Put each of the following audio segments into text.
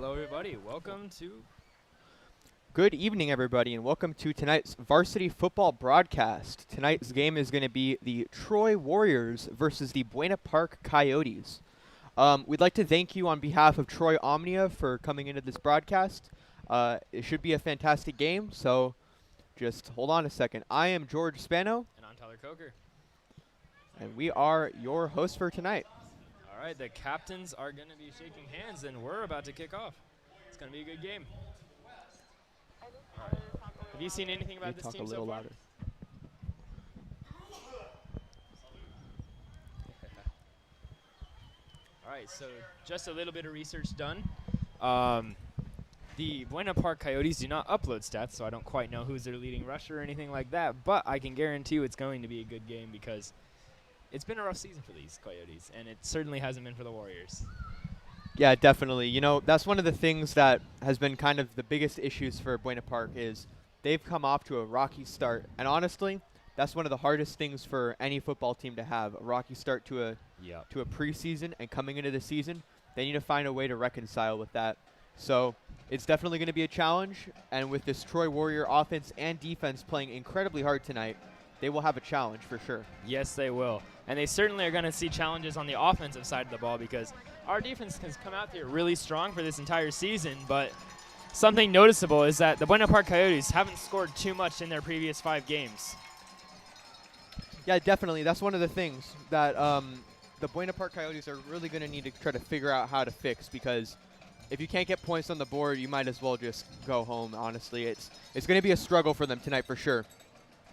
Hello, everybody. Welcome to. Good evening, everybody, and welcome to tonight's varsity football broadcast. Tonight's game is going to be the Troy Warriors versus the Buena Park Coyotes. We'd like to thank you on behalf of Troy Omnia for coming into this broadcast. It should be a fantastic game, so just hold on a second. I am George Spano. And I'm Tyler Coker. And we are your hosts for tonight. All right, the captains are going to be shaking hands, and we're about to kick off. It's going to be a good game. All right. Have you seen anything about this team so far? Louder. All right, so just a little bit of research done. The Buena Park Coyotes do not upload stats, so I don't quite know who's their leading rusher or anything like that, but I can guarantee you it's going to be a good game because it's been a rough season for these Coyotes, and it certainly hasn't been for the Warriors. Yeah, definitely. You know, that's one of the things that has been kind of the biggest issues for Buena Park is they've come off to a rocky start. And honestly, that's one of the hardest things for any football team to have, a rocky start to a preseason, and coming into the season, they need to find a way to reconcile with that. So it's definitely going to be a challenge, and with this Troy Warrior offense and defense playing incredibly hard tonight, they will have a challenge for sure. Yes, they will. And they certainly are going to see challenges on the offensive side of the ball because our defense has come out here really strong for this entire season, but something noticeable is that the Buena Park Coyotes haven't scored too much in their previous 5 games. Yeah, definitely. That's one of the things that the Buena Park Coyotes are really going to need to try to figure out how to fix, because if you can't get points on the board, you might as well just go home, honestly. It's going to be a struggle for them tonight for sure.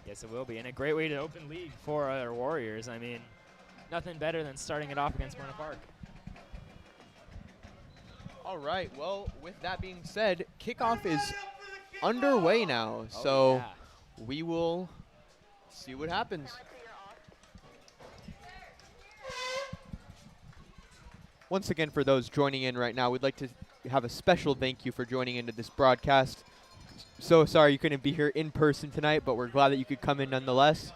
Yes, it will be, and a great way to open league for our Warriors. I mean, nothing better than starting it off against Buena Park. All right, well, with that being said, kickoff is underway now, so we will see what happens. Once again, for those joining in right now, we'd like to have a special thank you for joining into this broadcast. So sorry you couldn't be here in person tonight, but we're glad that you could come in nonetheless.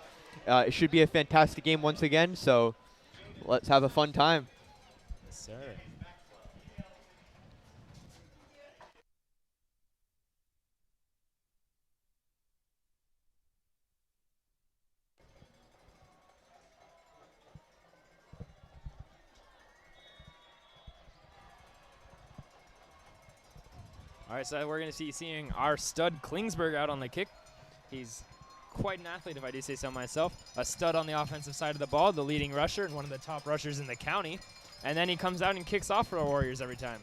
It should be a fantastic game once again, so let's have a fun time. Yes, sir. All right, so we're going to see seeing our stud Klingsberg out on the kick. He's quite an athlete, if I do say so myself. A stud on the offensive side of the ball, the leading rusher and one of the top rushers in the county. And then he comes out and kicks off for the Warriors every time.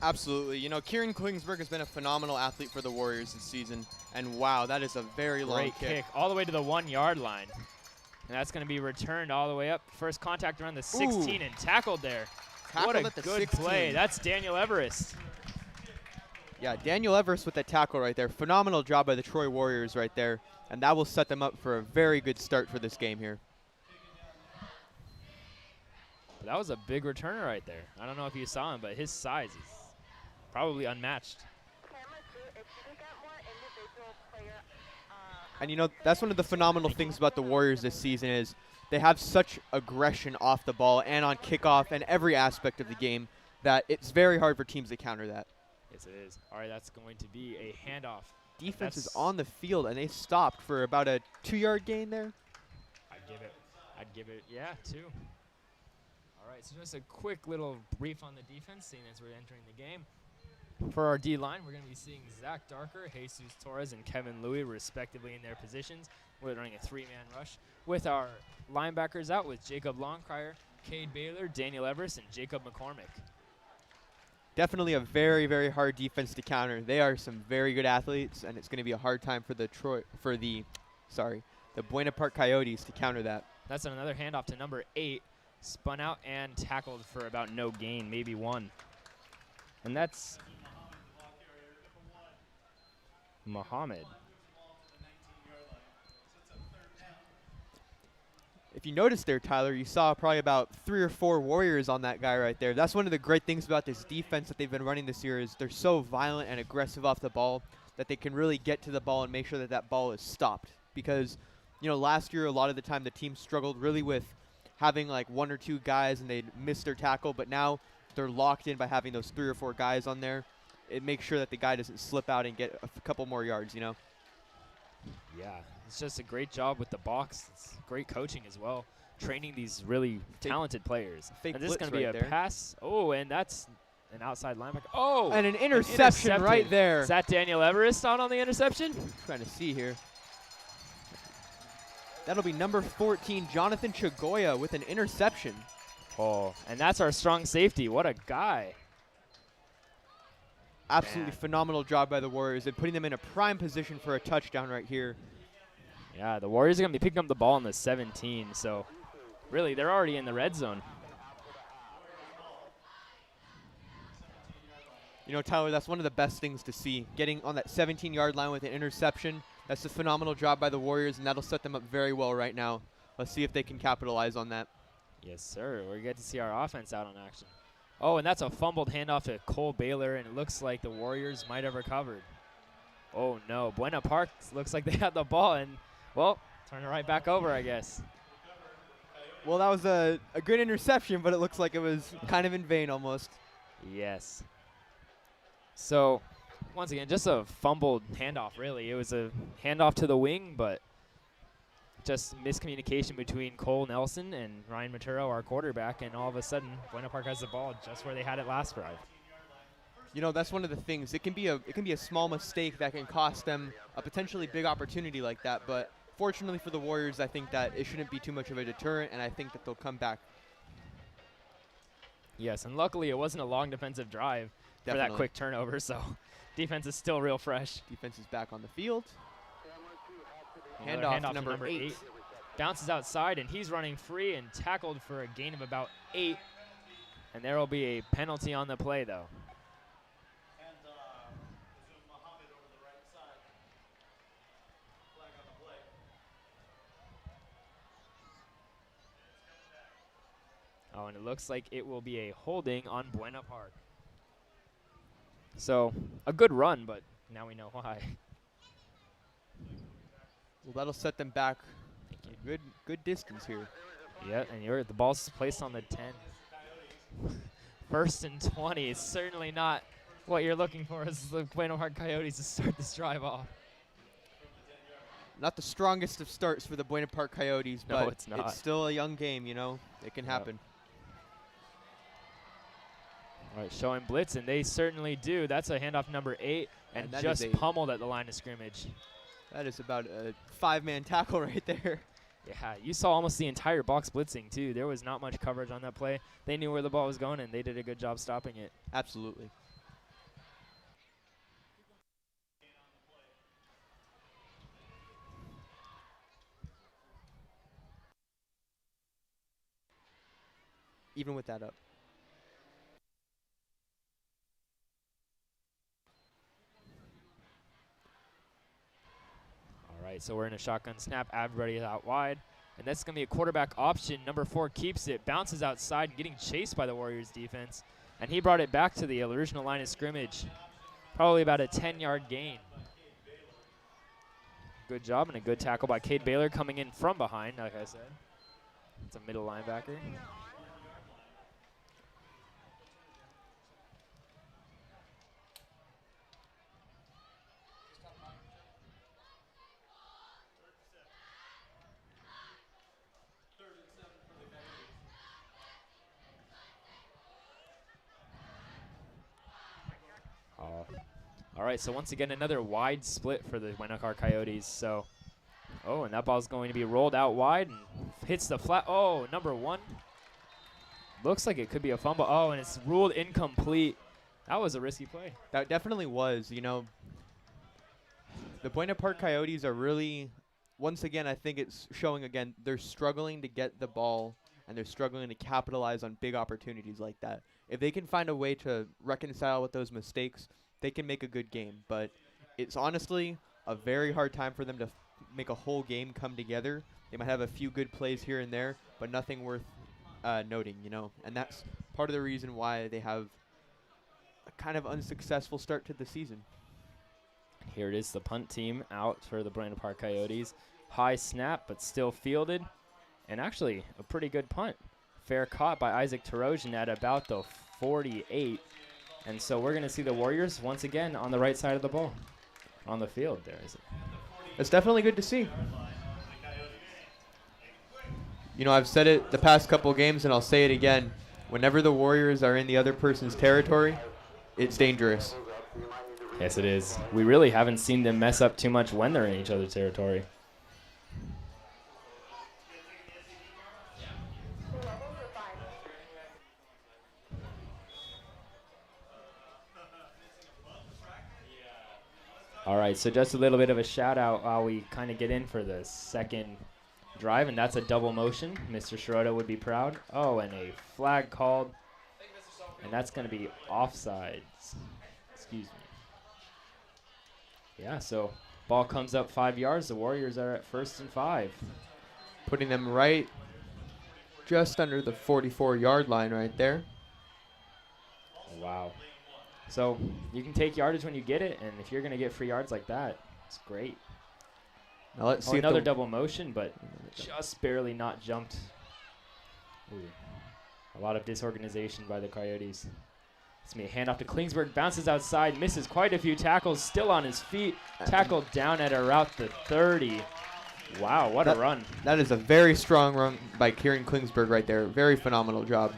Absolutely. You know, Kieran Klingsberg has been a phenomenal athlete for the Warriors this season. And wow, that is a very long kick. Great kick, all the way to the 1-yard line. And that's going to be returned all the way up. First contact around the 16 and tackled there. What a good play. That's Daniel Everest. Yeah, Daniel Everest with that tackle right there. Phenomenal job by the Troy Warriors right there. And that will set them up for a very good start for this game here. That was a big returner right there. I don't know if you saw him, but his size is probably unmatched. And, you know, that's one of the phenomenal things about the Warriors this season is they have such aggression off the ball and on kickoff and every aspect of the game that it's very hard for teams to counter that. Yes, it is. All right, that's going to be a handoff. Defense is on the field, and they stopped for about a 2-yard gain there. I'd give it, yeah, 2. All right, so just a quick little brief on the defense, seeing as we're entering the game. For our D-line, we're going to be seeing Zach Darker, Jesus Torres, and Kevin Louie, respectively, in their positions. We're running a 3-man rush with our linebackers out with Jacob Longcrier, Cade Baylor, Daniel Everest, and Jacob McCormick. Definitely a very, very hard defense to counter. They are some very good athletes, and it's going to be a hard time for the Buena Park Coyotes to counter that. That's another handoff to number 8, spun out and tackled for about no gain, maybe 1. And that's Muhammad. If you noticed there, Tyler, you saw probably about 3 or 4 Warriors on that guy right there. That's one of the great things about this defense that they've been running this year is they're so violent and aggressive off the ball that they can really get to the ball and make sure that that ball is stopped. Because, you know, last year a lot of the time the team struggled really with having like 1 or 2 guys and they'd miss their tackle. But now they're locked in by having those 3 or 4 guys on there. It makes sure that the guy doesn't slip out and get a couple more yards, you know. Yeah, it's just a great job with the box. It's great coaching as well, training these really talented players. Fake And this is blitz going to be right a there. pass. Oh, and that's an outside linebacker. Oh, And an interception right there. Is that Daniel Everest on the interception? Trying to see here. That'll be number 14, Jonathan Chagoya, with an interception. Oh, and that's our strong safety. What a guy. Absolutely Man. phenomenal job by the Warriors and putting them in a prime position for a touchdown right here. Yeah, the Warriors are going to be picking up the ball in the 17, so really they're already in the red zone. You know, Tyler, that's one of the best things to see. Getting on that 17-yard line with an interception, that's a phenomenal job by the Warriors, and that'll set them up very well right now. Let's see if they can capitalize on that. Yes, sir. We get to see our offense out on action. Oh, and that's a fumbled handoff to Cole Baylor, and it looks like the Warriors might have recovered. Oh, no. Buena Park looks like they had the ball, and, well, turn it right back over, I guess. Well, that was a good interception, but it looks like it was kind of in vain almost. Yes. So, once again, just a fumbled handoff, really. It was a handoff to the wing, but just miscommunication between Cole Nelson and Ryan Maturo, our quarterback, and all of a sudden, Buena Park has the ball just where they had it last drive. You know, that's one of the things. It can be a small mistake that can cost them a potentially big opportunity like that, but fortunately for the Warriors, I think that it shouldn't be too much of a deterrent, and I think that they'll come back. Yes, and luckily it wasn't a long defensive drive for that Definitely. quick turnover, so defense is still real fresh. Defense is back on the field. Another Handoff to to number 8. Bounces outside, and he's running free and tackled for a gain of about 8. And there will be a penalty on the play, though. Oh, and it looks like it will be a holding on Buena Park. So, a good run, but now we know why. Well, that'll set them back a good distance here. Yeah, and the ball's placed on the 10. First and 20 is certainly not what you're looking for as the Buena Park Coyotes to start this drive off. Not the strongest of starts for the Buena Park Coyotes, No, but it's not. it's still a young game, you know. It can happen. All right, showing blitz, and they certainly do. That's a handoff number 8, and that just is a- pummeled at the line of scrimmage. That is about a 5-man tackle right there. Yeah, you saw almost the entire box blitzing, too. There was not much coverage on that play. They knew where the ball was going, and they did a good job stopping it. Absolutely. Even with that up. All right, so we're in a shotgun snap. Everybody's out wide. And that's going to be a quarterback option. Number 4 keeps it, bounces outside, and getting chased by the Warriors defense. And he brought it back to the original line of scrimmage. Probably about a 10-yard gain. Good job and a good tackle by Cade Baylor coming in from behind, like I said. It's a middle linebacker. All right, so once again, another wide split for the Buena Park Coyotes. So, oh, and that ball's going to be rolled out wide and hits the flat. Oh, number 1. Looks like it could be a fumble. Oh, and it's ruled incomplete. That was a risky play. That definitely was, you know. The Buena Park Coyotes are really, once again, I think it's showing again, they're struggling to get the ball and they're struggling to capitalize on big opportunities like that. If they can find a way to reconcile with those mistakes, they can make a good game. But it's honestly a very hard time for them to make a whole game come together. They might have a few good plays here and there, but nothing worth noting, you know. And that's part of the reason why they have a kind of unsuccessful start to the season. Here it is, the punt team out for the Buena Park Coyotes. High snap, but still fielded. And actually, a pretty good punt. Fair caught by Isaac Tarosian at about the 48. And so we're going to see the Warriors once again on the right side of the ball. On the field there, is it? It's definitely good to see. You know, I've said it the past couple games, and I'll say it again. Whenever the Warriors are in the other person's territory, it's dangerous. Yes, it is. We really haven't seen them mess up too much when they're in each other's territory. All right, so just a little bit of a shout out while we kind of get in for the second drive, and that's a double motion. Mr. Schroeder would be proud. Oh, and a flag called, and that's going to be offsides. Excuse me. Yeah, so ball comes up 5 yards. The Warriors are at 1st and 5. Putting them right just under the 44-yard line right there. Wow. So you can take yardage when you get it, and if you're going to get free yards like that, it's great. Now let's see another double motion, but just barely not jumped. Ooh. A lot of disorganization by the Coyotes. It's me. Hand off to Klingsberg, bounces outside, misses quite a few tackles, still on his feet. Tackled down at around the 30. Wow, what a run. That is a very strong run by Kieran Klingsberg right there. Very phenomenal job.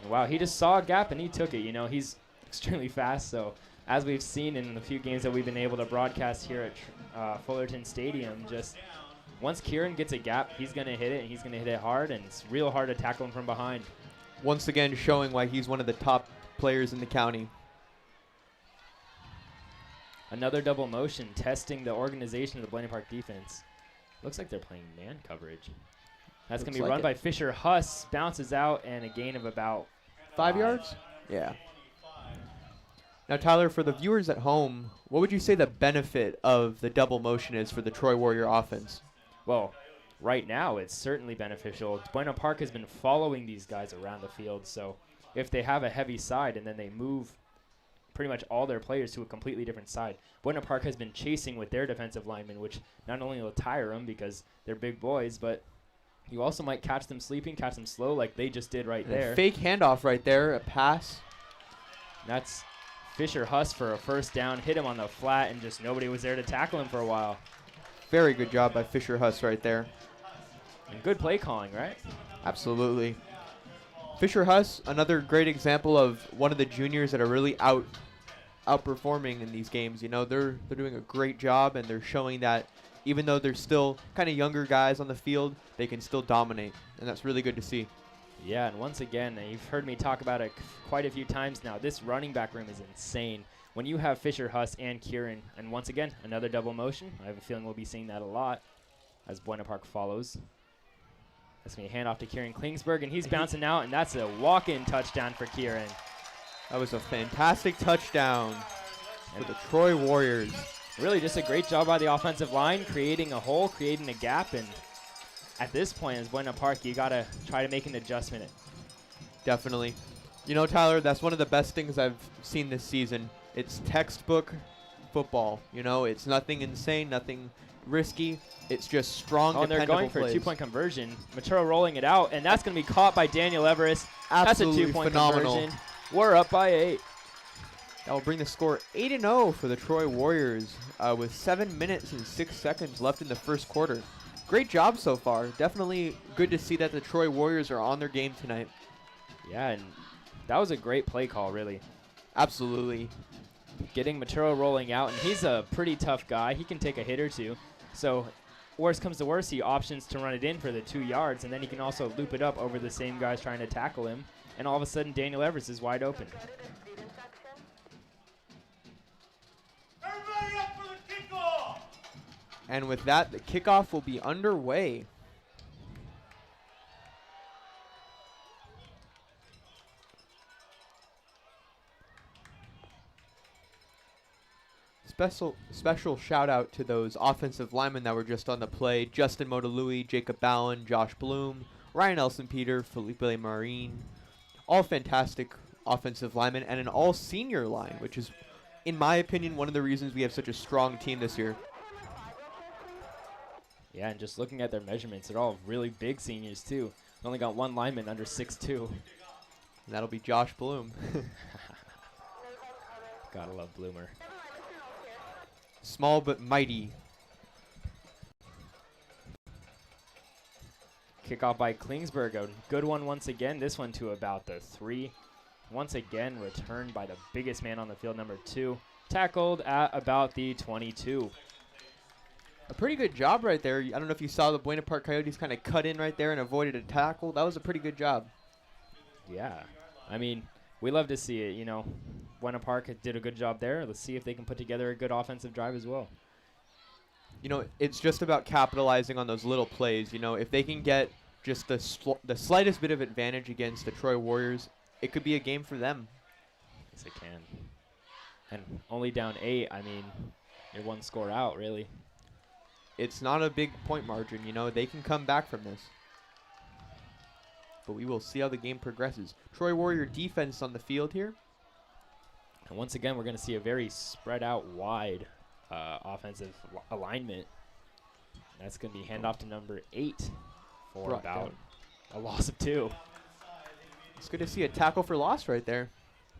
Wow, he just saw a gap and he took it. You know, he's extremely fast, so as we've seen in the few games that we've been able to broadcast here at Fullerton Stadium, just once Kieran gets a gap, he's going to hit it, and he's going to hit it hard, and it's real hard to tackle him from behind. Once again, showing why he's one of the top players in the county. Another double motion, testing the organization of the Buena Park defense. Looks like they're playing man coverage. That's going to be run by Fisher Huss, bounces out, and a gain of about 5 yards? Yeah. Now, Tyler, for the viewers at home, what would you say the benefit of the double motion is for the Troy Warrior offense? Well, right now it's certainly beneficial. Buena Park has been following these guys around the field, so if they have a heavy side and then they move pretty much all their players to a completely different side, Buena Park has been chasing with their defensive linemen, which not only will tire them because they're big boys, but you also might catch them sleeping, catch them slow like they just did right there. Fake handoff right there, a pass. That's Fisher Huss for a first down, hit him on the flat, and just nobody was there to tackle him for a while. Very good job by Fisher Huss right there. And good play calling, right? Absolutely. Fisher Huss, another great example of one of the juniors that are really outperforming in these games. You know, they're doing a great job, and they're showing that even though they're still kind of younger guys on the field, they can still dominate, and that's really good to see. Yeah, and once again, you've heard me talk about it quite a few times now. This running back room is insane. When you have Fisher Huss and Kieran, and once again, another double motion, I have a feeling we'll be seeing that a lot as Buena Park follows. That's going to hand off to Kieran Klingsberg, and he's bouncing out, and that's a walk-in touchdown for Kieran. That was a fantastic touchdown for the Troy Warriors. Really just a great job by the offensive line, creating a hole, creating a gap, and at this point, as Buena Park, you got to try to make an adjustment. Definitely. You know, Tyler, that's one of the best things I've seen this season. It's textbook football. You know, it's nothing insane, nothing risky. It's just strong, and they're going for plays. A two-point conversion. Maturo rolling it out, and that's going to be caught by Daniel Everest. Absolutely that's a two-point phenomenal. conversion. We're up by 8. That will bring the score 8-0 for the Troy Warriors with 7 minutes and 6 seconds left in the first quarter. Great job so far. Definitely good to see that the Troy Warriors are on their game tonight. Yeah, and that was a great play call, really. Absolutely. Getting Maturo rolling out, and he's a pretty tough guy. He can take a hit or two. So worst comes to worst, he options to run it in for the 2 yards, and then he can also loop it up over the same guys trying to tackle him. And all of a sudden, Daniel Everest is wide open. Everybody up for the kickoff! And with that, the kickoff will be underway. Special shout out to those offensive linemen that were just on the play. Justin Modalui, Jacob Ballin, Josh Bloom, Ryan Elson-Peter, Felipe Marine. All fantastic offensive linemen and an all-senior line, which is, in my opinion, one of the reasons we have such a strong team this year. Yeah, and just looking at their measurements, they're all really big seniors, too. They only got one lineman under 6'2". And that'll be Josh Bloom. Gotta love Bloomer. Small but mighty. Kickoff by Klingsberg. A good one once again. This one to about the 3. Once again, returned by the biggest man on the field, number 2. Tackled at about the 22. A pretty good job right there. I don't know if you saw the Buena Park Coyotes kind of cut in right there and avoided a tackle. That was a pretty good job. Yeah. I mean, we love to see it, you know. Buena Park did a good job there. Let's see if they can put together a good offensive drive as well. You know, it's just about capitalizing on those little plays. You know, if they can get just the slightest bit of advantage against the Troy Warriors, it could be a game for them. Yes, it can. And only down 8, I mean, you're 1 score out, really. It's not a big point margin, you know. They can come back from this. But we will see how the game progresses. Troy Warrior defense on the field here. And once again, we're going to see a very spread out wide offensive alignment. That's going to be handoff to number 8 for Brought about down. a loss of 2. It's good to see a tackle for loss right there.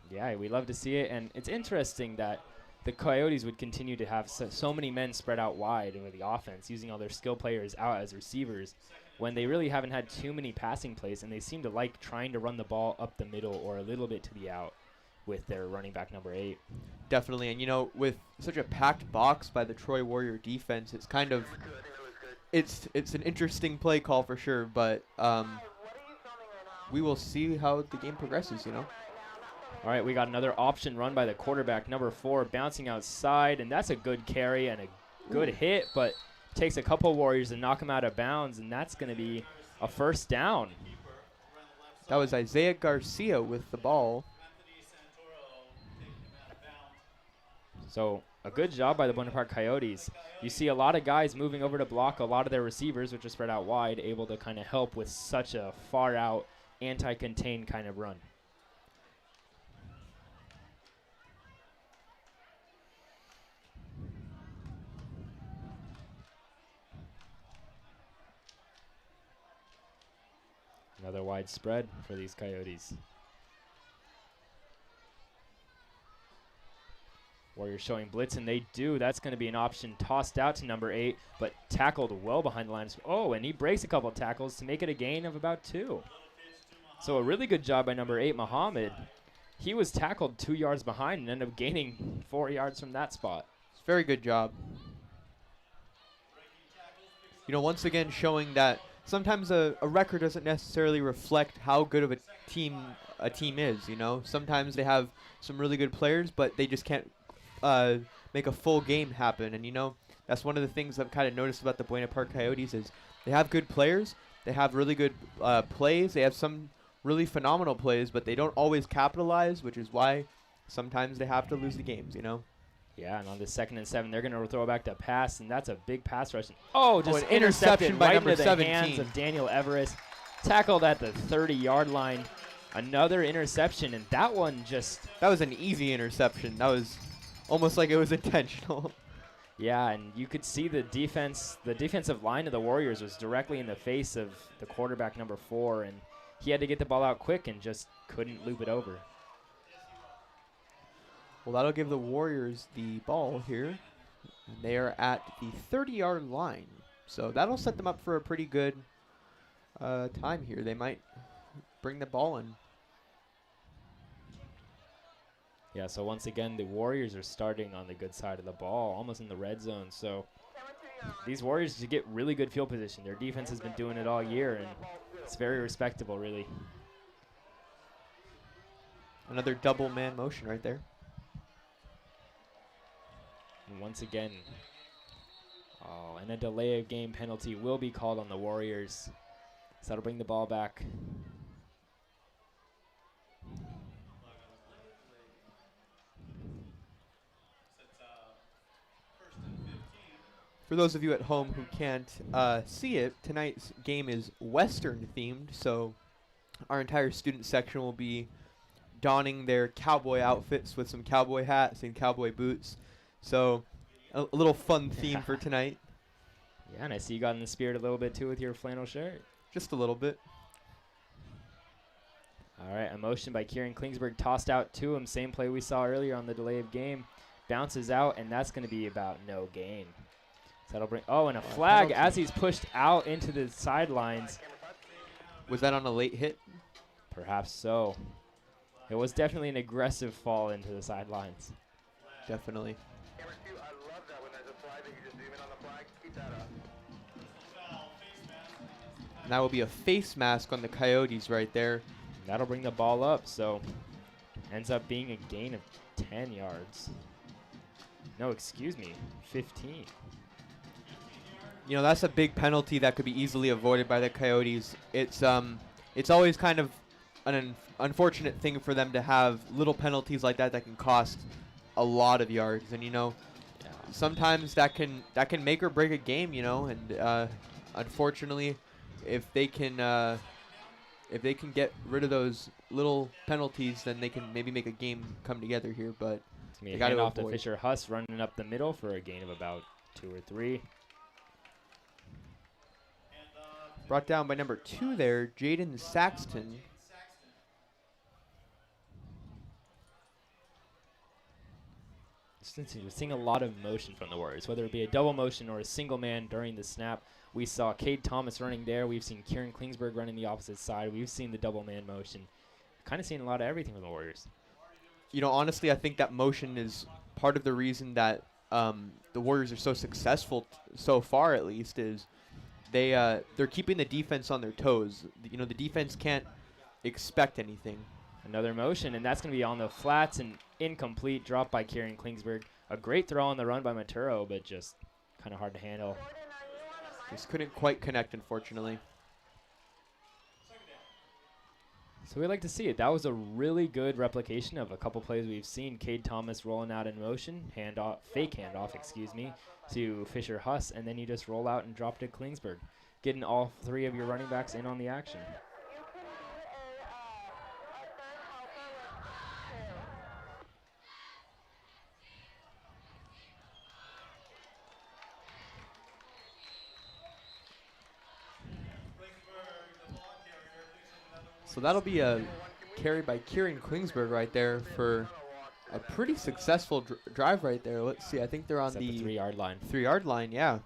Yeah, we love to see it. And it's interesting that the Coyotes would continue to have so many men spread out wide with the offense, using all their skill players out as receivers, when they really haven't had too many passing plays, and they seem to like trying to run the ball up the middle or a little bit to the out with their running back number 8. Definitely, and you know, with such a packed box by the Troy Warrior defense, it's kind of it's an interesting play call for sure, but we will see how the game progresses, you know. All right, we got another option run by the quarterback, number 4, bouncing outside, and that's a good carry and a good hit, but takes a couple Warriors to knock him out of bounds, and that's going to be a first down. That was Isaiah Garcia with the ball. So a good job by the Buena Park Coyotes. You see a lot of guys moving over to block a lot of their receivers, which are spread out wide, able to kind of help with such a far-out, anti-contained kind of run. Another wide spread for these Coyotes. Warriors showing blitz, and they do. That's going to be an option tossed out to number 8, but tackled well behind the lines. Oh, and he breaks a couple tackles to make it a gain of about 2. So a really good job by number 8, Muhammad. He was tackled 2 yards behind and ended up gaining 4 yards from that spot. It's a very good job. You know, once again showing that sometimes a record doesn't necessarily reflect how good of a team is, you know. Sometimes they have some really good players, but they just can't make a full game happen. And, you know, that's one of the things I've kind of noticed about the Buena Park Coyotes is they have good players. They have really good plays. They have some really phenomenal plays, but they don't always capitalize, which is why sometimes they have to lose the games, you know. Yeah, and on the 2nd and 7, they're going to throw back to pass, and that's a big pass rush. Oh, just an intercepted interception by right number into the 17. hands of Daniel Everest. Tackled at the 30-yard line. Another interception, and that one just... That was an easy interception. That was almost like it was intentional. Yeah, and you could see the defensive line of the Warriors was directly in the face of the quarterback, number 4, and he had to get the ball out quick and just couldn't loop it over. Well, that'll give the Warriors the ball here. They are at the 30-yard line. So that'll set them up for a pretty good time here. They might bring the ball in. Yeah, so once again, the Warriors are starting on the good side of the ball, almost in the red zone. So these Warriors to get really good field position. Their defense has been doing it all year, and it's very respectable, really. Another double man motion right there. And once again, and a delay of game penalty will be called on the Warriors. So that'll bring the ball back. For those of you at home who can't see it, tonight's game is Western themed, so our entire student section will be donning their cowboy outfits with some cowboy hats and cowboy boots. So a little fun theme for tonight. Yeah, and I see you got in the spirit a little bit too with your flannel shirt. Just a little bit. All right, a motion by Kieran Klingsberg tossed out to him. Same play we saw earlier on the delay of game. Bounces out, and that's going to be about no gain. So that'll bring, and a flag penalty. as he's pushed out into the sidelines. Was that on a late hit? Perhaps so. It was definitely an aggressive fall into the sidelines. Definitely. Camera 2, I love that when there's a flag that you just zoom in on the flag. Keep that up. And that will be a face mask on the Coyotes right there. That'll bring the ball up, so ends up being a gain of 10 yards. No, excuse me, 15. You know, that's a big penalty that could be easily avoided by the Coyotes. It's always kind of an unfortunate thing for them to have little penalties like that can cost a lot of yards. And, you know, sometimes that can make or break a game, you know. And unfortunately, if they can get rid of those little penalties, then they can maybe make a game come together here. But It's going to be a handoff to Fisher Huss running up the middle for a gain of about 2 or 3. Brought down by number 2 there, Jaden Saxton. We're seeing a lot of motion from the Warriors, whether it be a double motion or a single man during the snap. We saw Cade Thomas running there. We've seen Kieran Klingsberg running the opposite side. We've seen the double man motion. Kind of seen a lot of everything from the Warriors. You know, honestly, I think that motion is part of the reason that the Warriors are so successful so far, at least, is they're keeping the defense on their toes. You know, the defense can't expect anything. Another motion, and that's going to be on the flats and incomplete. Drop by Kieran Klingsberg. A great throw on the run by Maturo, but just kind of hard to handle. Just couldn't quite connect, unfortunately. So we like to see it. That was a really good replication of a couple plays we've seen. Cade Thomas rolling out in motion, fake handoff, to Fisher Huss, and then you just roll out and drop to Klingsberg, getting all 3 of your running backs in on the action. So that'll be a carry by Kieran Klingsberg right there for a pretty successful drive right there. Let's see. I think they're on the 3-yard line. 3-yard line, yeah.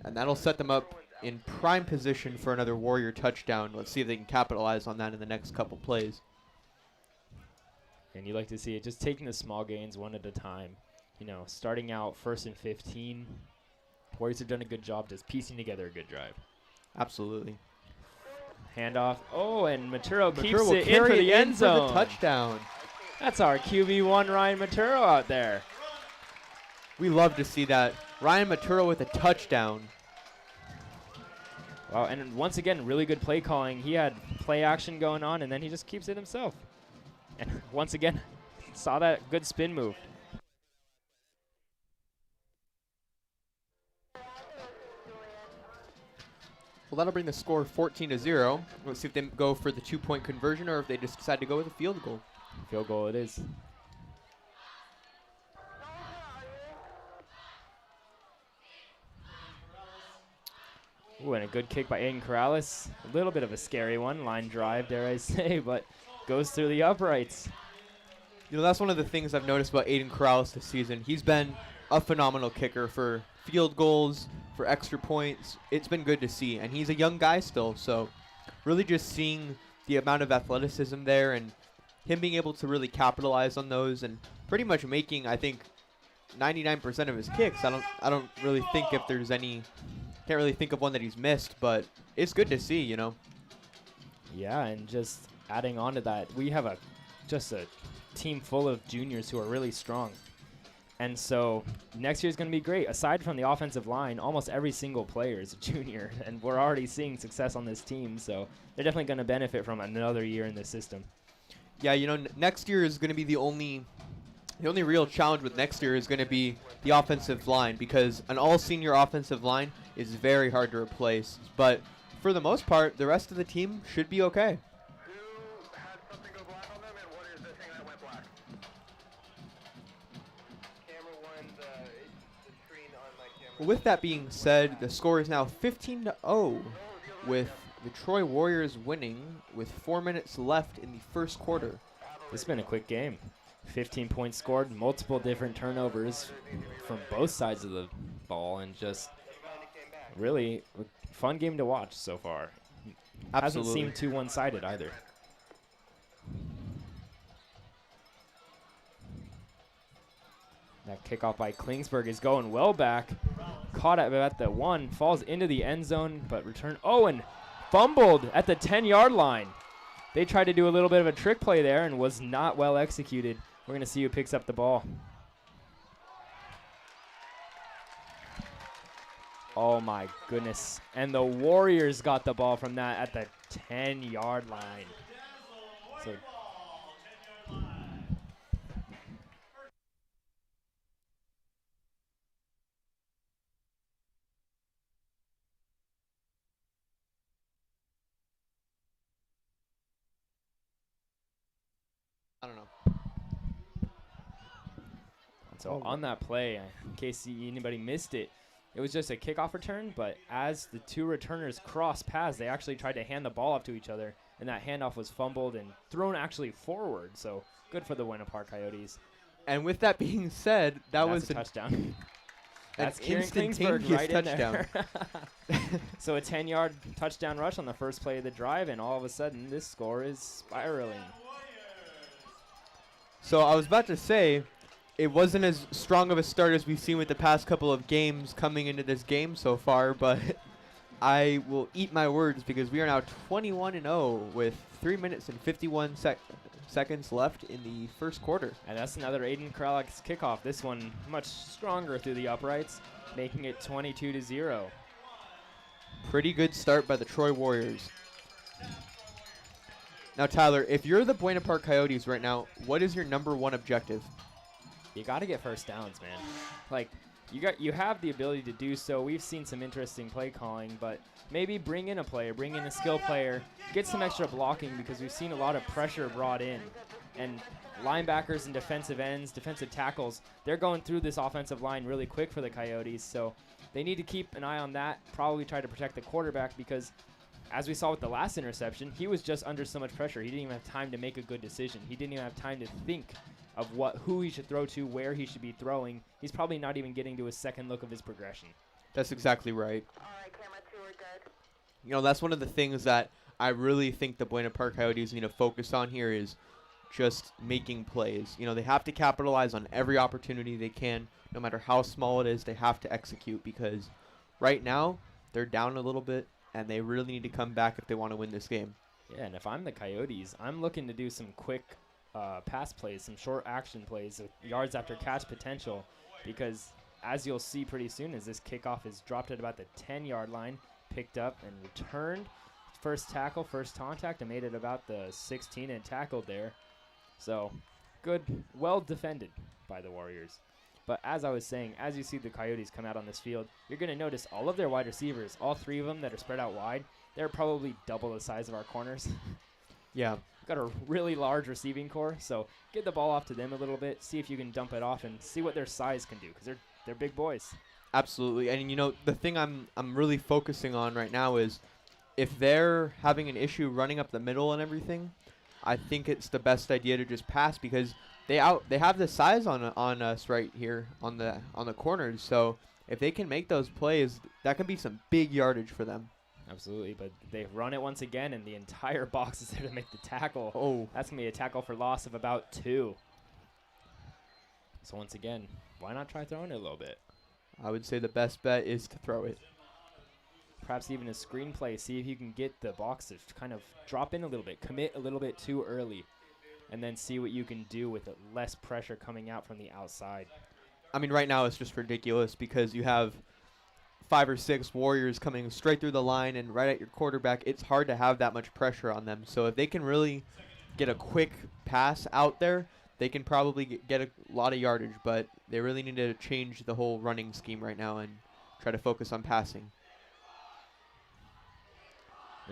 And that'll set them up in prime position for another Warrior touchdown. Let's see if they can capitalize on that in the next couple plays. And you like to see it just taking the small gains one at a time. You know, starting out 1st and 15. Warriors have done a good job just piecing together a good drive. Absolutely. Handoff. Oh, and Maturo keeps will it in for carry the it end in for zone. the touchdown. That's our QB1 Ryan Maturo out there. We love to see that. Ryan Maturo with a touchdown. Wow, and once again, really good play calling. He had play action going on, and then he just keeps it himself. And once again, saw that good spin move. Well, that'll bring the score 14-0. Let's see if they go for the 2-point conversion or if they just decide to go with a field goal. Field goal it is. Ooh, and a good kick by Aiden Corrales. A little bit of a scary one. Line drive, dare I say, but goes through the uprights. You know, that's one of the things I've noticed about Aiden Corrales this season. He's been a phenomenal kicker for field goals, for extra points. It's been good to see, and he's a young guy still, so really just seeing the amount of athleticism there and him being able to really capitalize on those and pretty much making, I think, 99% of his kicks. I don't really think if there's any, can't really think of one that he's missed, but it's good to see, you know. Yeah, and just adding on to that, we have just a team full of juniors who are really strong. And so next year is going to be great. Aside from the offensive line, almost every single player is a junior, and we're already seeing success on this team. So they're definitely going to benefit from another year in this system. Yeah, you know, next year is going to be the only real challenge with next year is going to be the offensive line, because an all-senior offensive line is very hard to replace. But for the most part, the rest of the team should be okay. Who had something go black on them, and what is the thing that went black? Camera 1's the screen on my camera. Well, with that being said, the score is now 15-0 with the Troy Warriors winning with 4 minutes left in the first quarter. This has been a quick game. 15 points scored, multiple different turnovers from both sides of the ball, and just really a fun game to watch so far. Hasn't Absolutely. seemed too one-sided either. That kickoff by Klingsberg is going well back. Caught at the 1, falls into the end zone, but returned. Oh, and fumbled at the 10-yard line. They tried to do a little bit of a trick play there and was not well executed. We're going to see who picks up the ball. Oh, my goodness. And the Warriors got the ball from that at the 10-yard line. So I don't know. So on that play, in case anybody missed it, it was just a kickoff return, but as the two returners crossed paths, they actually tried to hand the ball off to each other, and that handoff was fumbled and thrown actually forward. So good for the Buena Park Coyotes. And with that being said, that was a touchdown. That's an Kieran Klingsberg instantaneous right touchdown. in there. So a 10-yard touchdown rush on the first play of the drive, and all of a sudden this score is spiraling. So I was about to say, it wasn't as strong of a start as we've seen with the past couple of games coming into this game so far, but I will eat my words because we are now 21-0 with 3 minutes and 51 seconds left in the first quarter. And that's another Aiden Kralek's kickoff. This one much stronger through the uprights, making it 22-0. Pretty good start by the Troy Warriors. Now, Tyler, if you're the Buena Park Coyotes right now, what is your #1 objective? You got to get first downs, man. Like, you have the ability to do so. We've seen some interesting play calling, but maybe bring in a player, bring in a skill player, get some extra blocking, because we've seen a lot of pressure brought in. And linebackers and defensive ends, defensive tackles, they're going through this offensive line really quick for the Coyotes, so they need to keep an eye on that, probably try to protect the quarterback, because as we saw with the last interception, he was just under so much pressure. He didn't even have time to make a good decision. He didn't even have time to think of who he should throw to, where he should be throwing. He's probably not even getting to a second look of his progression. That's exactly right. All right, camera 2, we're good. You know, that's one of the things that I really think the Buena Park Coyotes need to focus on here is just making plays. You know, they have to capitalize on every opportunity they can, no matter how small it is. They have to execute, because right now they're down a little bit, and they really need to come back if they want to win this game. Yeah, and if I'm the Coyotes, I'm looking to do some quick pass plays, some short action plays with yards after catch potential, because as you'll see pretty soon, as this kickoff is dropped at about the 10-yard line, picked up and returned. First tackle, first contact, and made it about the 16 and tackled there. So good, well defended by the Warriors. But as I was saying, as you see the Coyotes come out on this field, you're going to notice all of their wide receivers, all three of them that are spread out wide, they're probably double the size of our corners. Yeah. Got a really large receiving core, so get the ball off to them a little bit, see if you can dump it off, and see what their size can do, because they're big boys. Absolutely. And, you know, the thing I'm really focusing on right now is if they're having an issue running up the middle and everything, I think it's the best idea to just pass, because they have the size on us right here on the corners. So if they can make those plays, that can be some big yardage for them. Absolutely, but they run it once again, and the entire box is there to make the tackle. Oh. That's going to be a tackle for loss of about 2. So once again, why not try throwing it a little bit? I would say the best bet is to throw it. Perhaps even a screenplay. See if you can get the box to kind of drop in a little bit, commit a little bit too early, and then see what you can do with less pressure coming out from the outside. I mean, right now it's just ridiculous because you have 5 or 6 Warriors coming straight through the line and right at your quarterback. It's hard to have that much pressure on them. So if they can really get a quick pass out there, they can probably get a lot of yardage, but they really need to change the whole running scheme right now and try to focus on passing.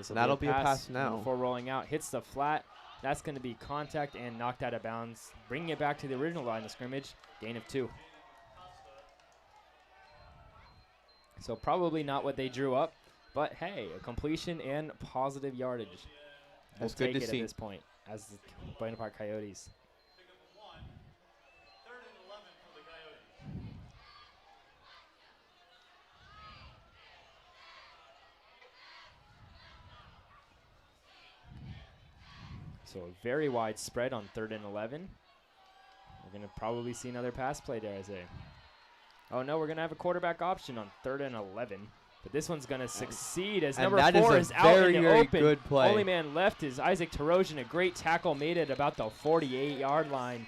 That'll be a pass now. Before rolling out, hits the flat. That's going to be contact and knocked out of bounds, bringing it back to the original line of scrimmage, gain of 2. So probably not what they drew up, But hey, a completion and positive yardage. We'll That's good take to it see. at this point as the Buena Park Coyotes. So a very wide spread on 3rd and 11. We're going to probably see another pass play, dare I say. Oh, no, we're going to have a quarterback option on 3rd and 11. But this one's going to succeed as And number that is 4 a is out in the very open. good play. Only man left is Isaac Tarosian. A great tackle made it about the 48-yard line.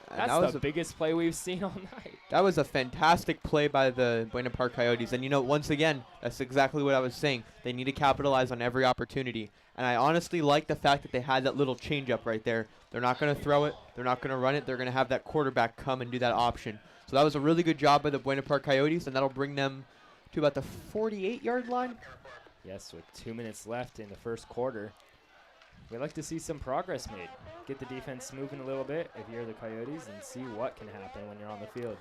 And That's that was the biggest play we've seen all night. That was a fantastic play by the Buena Park Coyotes. And, you know, once again, that's exactly what I was saying. They need to capitalize on every opportunity. And I honestly like the fact that they had that little changeup right there. They're not going to throw it. They're not going to run it. They're going to have that quarterback come and do that option. So that was a really good job by the Buena Park Coyotes, and that'll bring them to about the 48-yard line. Yes, with 2 minutes left in the first quarter. We'd like to see some progress made. Get the defense moving a little bit if you're the Coyotes and see what can happen when you're on the field.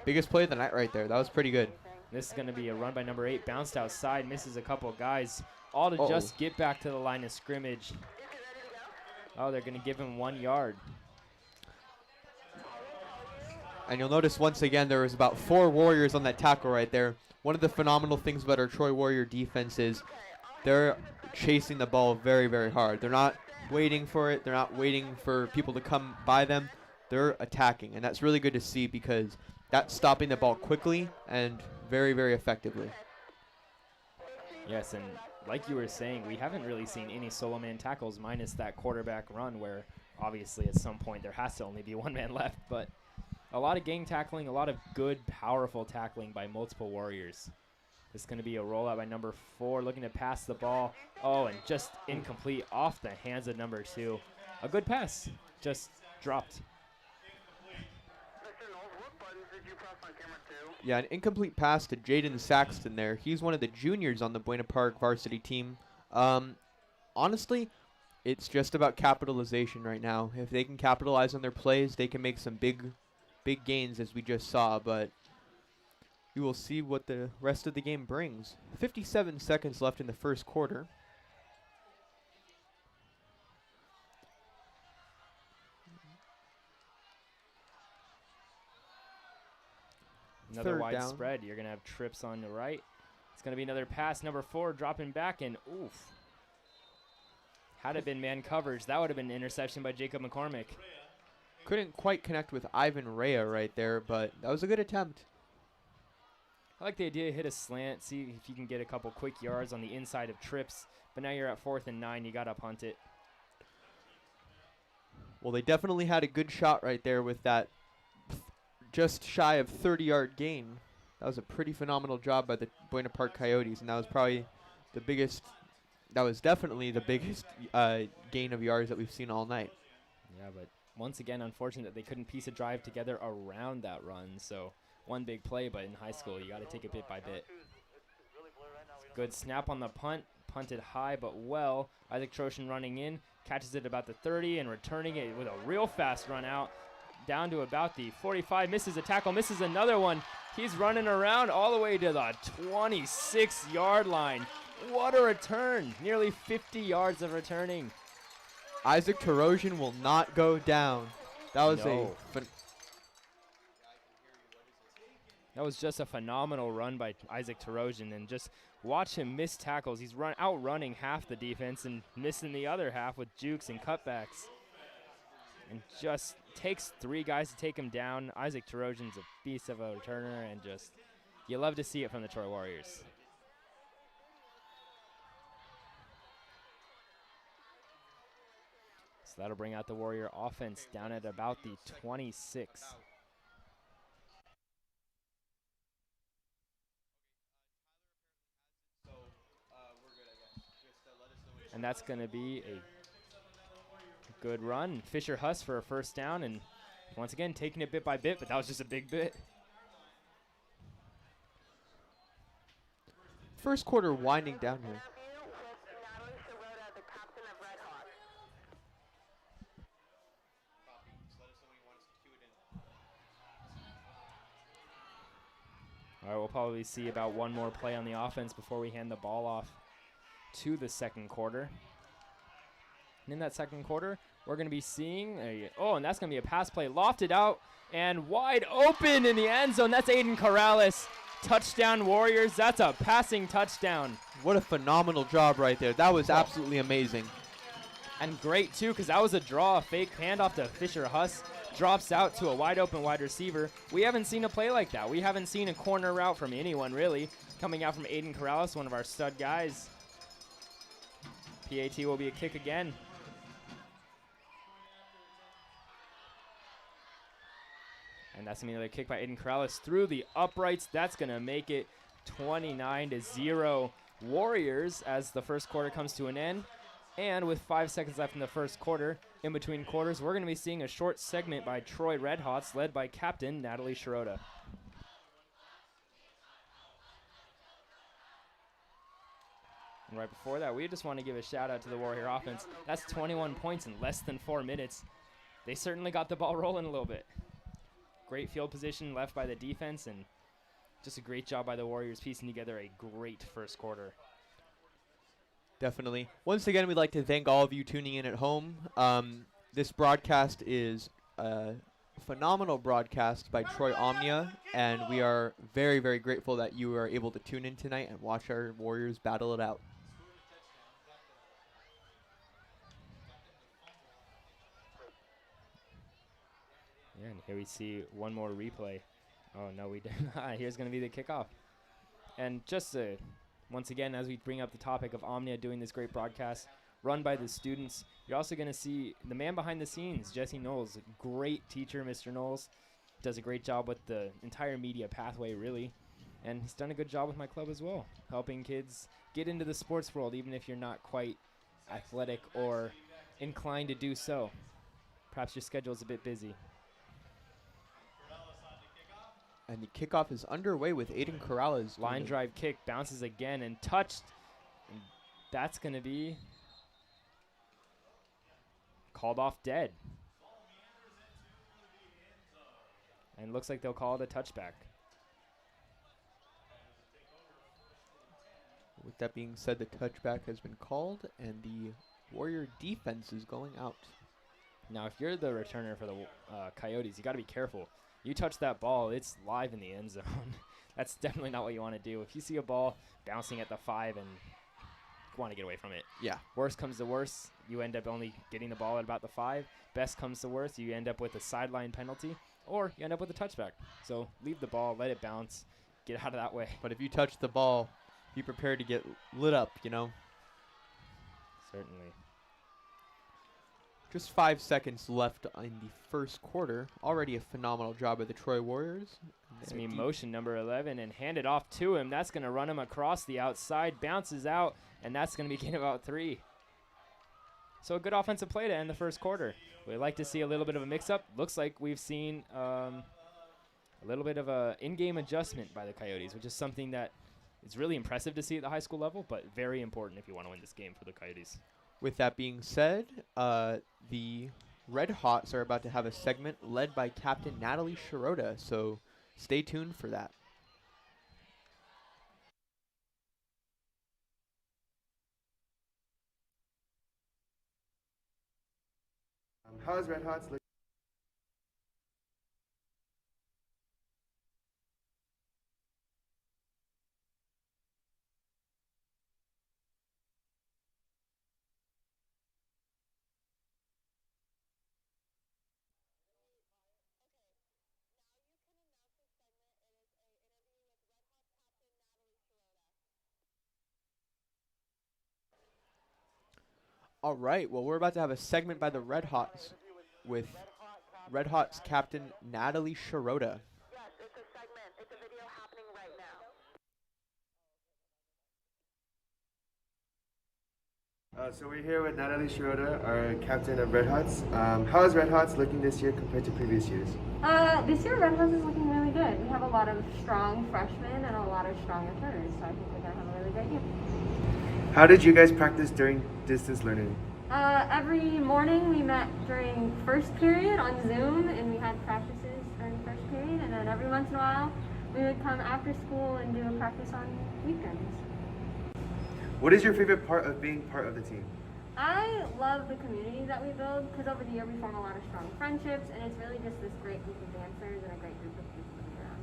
Biggest play of the night right there. That was pretty good. This is going to be a run by number 8. Bounced outside, misses a couple of guys. All to Uh-oh. just get back to the line of scrimmage. Oh, they're going to give him 1 yard. And you'll notice once again there was about 4 Warriors on that tackle right there. One of the phenomenal things about our Troy Warrior defense is they're chasing the ball very, very hard. They're not waiting for it. They're not waiting for people to come by them. They're attacking, and that's really good to see because that's stopping the ball quickly and very, very effectively. Yes, and like you were saying, we haven't really seen any solo man tackles minus that quarterback run where obviously at some point there has to only be 1 man left, but a lot of gang tackling, a lot of good, powerful tackling by multiple Warriors. This is going to be a rollout by number 4, looking to pass the ball. Oh, and just incomplete off the hands of number 2. A good pass, just dropped. Mr. Knowles, what buttons did you press on camera 2? Yeah, an incomplete pass to Jaden Saxton there. He's one of the juniors on the Buena Park varsity team. Honestly, it's just about capitalization right now. If they can capitalize on their plays, they can make some big gains as we just saw, but we will see what the rest of the game brings. 57 seconds left in the first quarter. Another Third wide down. spread. You're going to have trips on the right. It's going to be another pass. Number 4 dropping back, and oof. Had it been man coverage, that would have been an interception by Jacob McCormick. Couldn't quite connect with Ivan Rea right there, but that was a good attempt. I like the idea, hit a slant, see if you can get a couple quick yards on the inside of trips. But now you're at 4th and 9, you got to punt it. Well, they definitely had a good shot right there with that just shy of 30-yard gain. That was a pretty phenomenal job by the Buena Park Coyotes, and that was probably the biggest, that was definitely the biggest gain of yards that we've seen all night. Yeah, but once again, unfortunate that they couldn't piece a drive together around that run. So one big play, but in high school, you got to take it bit by bit. Good snap on the punt. Punted high, but well. Isaac Troshin running in. Catches it about the 30 and returning it with a real fast run out. Down to about the 45. Misses a tackle. Misses another one. He's running around all the way to the 26-yard line. What a return. Nearly 50 yards of returning. Isaac Tarosian will not go down. That was That was just a phenomenal run by Isaac Tarosian, and just watch him miss tackles. He's outrunning half the defense and missing the other half with jukes and cutbacks. And just takes 3 guys to take him down. Isaac Tarosian's a beast of a returner, and just you love to see it from the Troy Warriors. So that'll bring out the Warrior offense down at about the 26. And that's going to be a good run. Fisher Huss for a first down, and once again taking it bit by bit, but that was just a big bit. first quarter winding down here. All right, we'll probably see about one more play on the offense before we hand the ball off to the second quarter. And in that second quarter, we're going to be seeing and that's going to be a pass play lofted out and wide open in the end zone. That's Aiden Corrales. Touchdown Warriors. That's a passing touchdown. What a phenomenal job right there. That was absolutely amazing. And great, too, because that was a draw, a fake handoff to Fisher Huss. Drops out to a wide open wide receiver. We haven't seen a play like that. We haven't seen a corner route from anyone, really. Coming out from Aiden Corrales, one of our stud guys. PAT will be a kick again. And that's another kick by Aiden Corrales through the uprights. That's going to make it 29-0 Warriors as the first quarter comes to an end. And with 5 seconds left in the first quarter, in between quarters, we're going to be seeing a short segment by Troy Redhots, led by captain Natalie Shirota. And right before that, we just want to give a shout out to the Warrior offense. That's 21 points in less than 4 minutes. They certainly got the ball rolling a little bit. Great field position left by the defense, and just a great job by the Warriors piecing together a great first quarter. Definitely. Once again, we'd like to thank all of you tuning in at home. This broadcast is a phenomenal broadcast by Troy Omnia, and we are very, very grateful that you are able to tune in tonight and watch our Warriors battle it out. Yeah, and here we see one more replay. Oh, no, we did not. Here's going to be the kickoff. And just once again, as we bring up the topic of Omnia doing this great broadcast run by the students, you're also going to see the man behind the scenes, Jesse Knowles. Great teacher, Mr. Knowles. Does a great job with the entire media pathway, really. And he's done a good job with my club as well, helping kids get into the sports world, even if you're not quite athletic or inclined to do so. Perhaps your schedule is a bit busy. And the kickoff is underway with Aiden Corrales. Line drive kick, bounces again and touched. And that's going to be called off dead. And looks like they'll call it a touchback. With that being said, the touchback has been called, and the Warrior defense is going out. Now, if you're the returner for the Coyotes, you got to be careful. You touch that ball, it's live in the end zone. That's definitely not what you want to do. If you see a ball bouncing at the 5 and you want to get away from it. Yeah. Worst comes to worst, you end up only getting the ball at about the 5. Best comes to worst, you end up with a sideline penalty, or you end up with a touchback. So leave the ball, let it bounce, get out of that way. But if you touch the ball, be prepared to get lit up, you know? Certainly. Just 5 seconds left in the first quarter. Already a phenomenal job by the Troy Warriors. It's going to be motion number 11 and hand it off to him. That's going to run him across the outside, bounces out, and that's going to be gain about 3. So a good offensive play to end the first quarter. We'd like to see a little bit of a mix-up. Looks like we've seen a little bit of a in-game adjustment by the Coyotes, which is something that is really impressive to see at the high school level, but very important if you want to win this game for the Coyotes. With that being said, the Red Hots are about to have a segment led by Captain Natalie Shirota, so stay tuned for that. How is Red Hots looking? All right, well, we're about to have a segment by the Red Hots with Red Hots Captain Natalie Shirota. Yes, it's a segment. It's a video happening right now. So we're here with Natalie Shirota, our captain of Red Hots. How is Red Hots looking this year compared to previous years? This year Red Hots is looking really good. We have a lot of strong freshmen and a lot of strong returners, so I think we're going to have a really great year. How did you guys practice during distance learning? Every morning we met during first period on Zoom, and we had practices during first period, and then every once in a while we would come after school and do a practice on weekends. What is your favorite part of being part of the team? I love the community that we build because over the year we form a lot of strong friendships, and it's really just this great group of dancers and a great group of people to be around.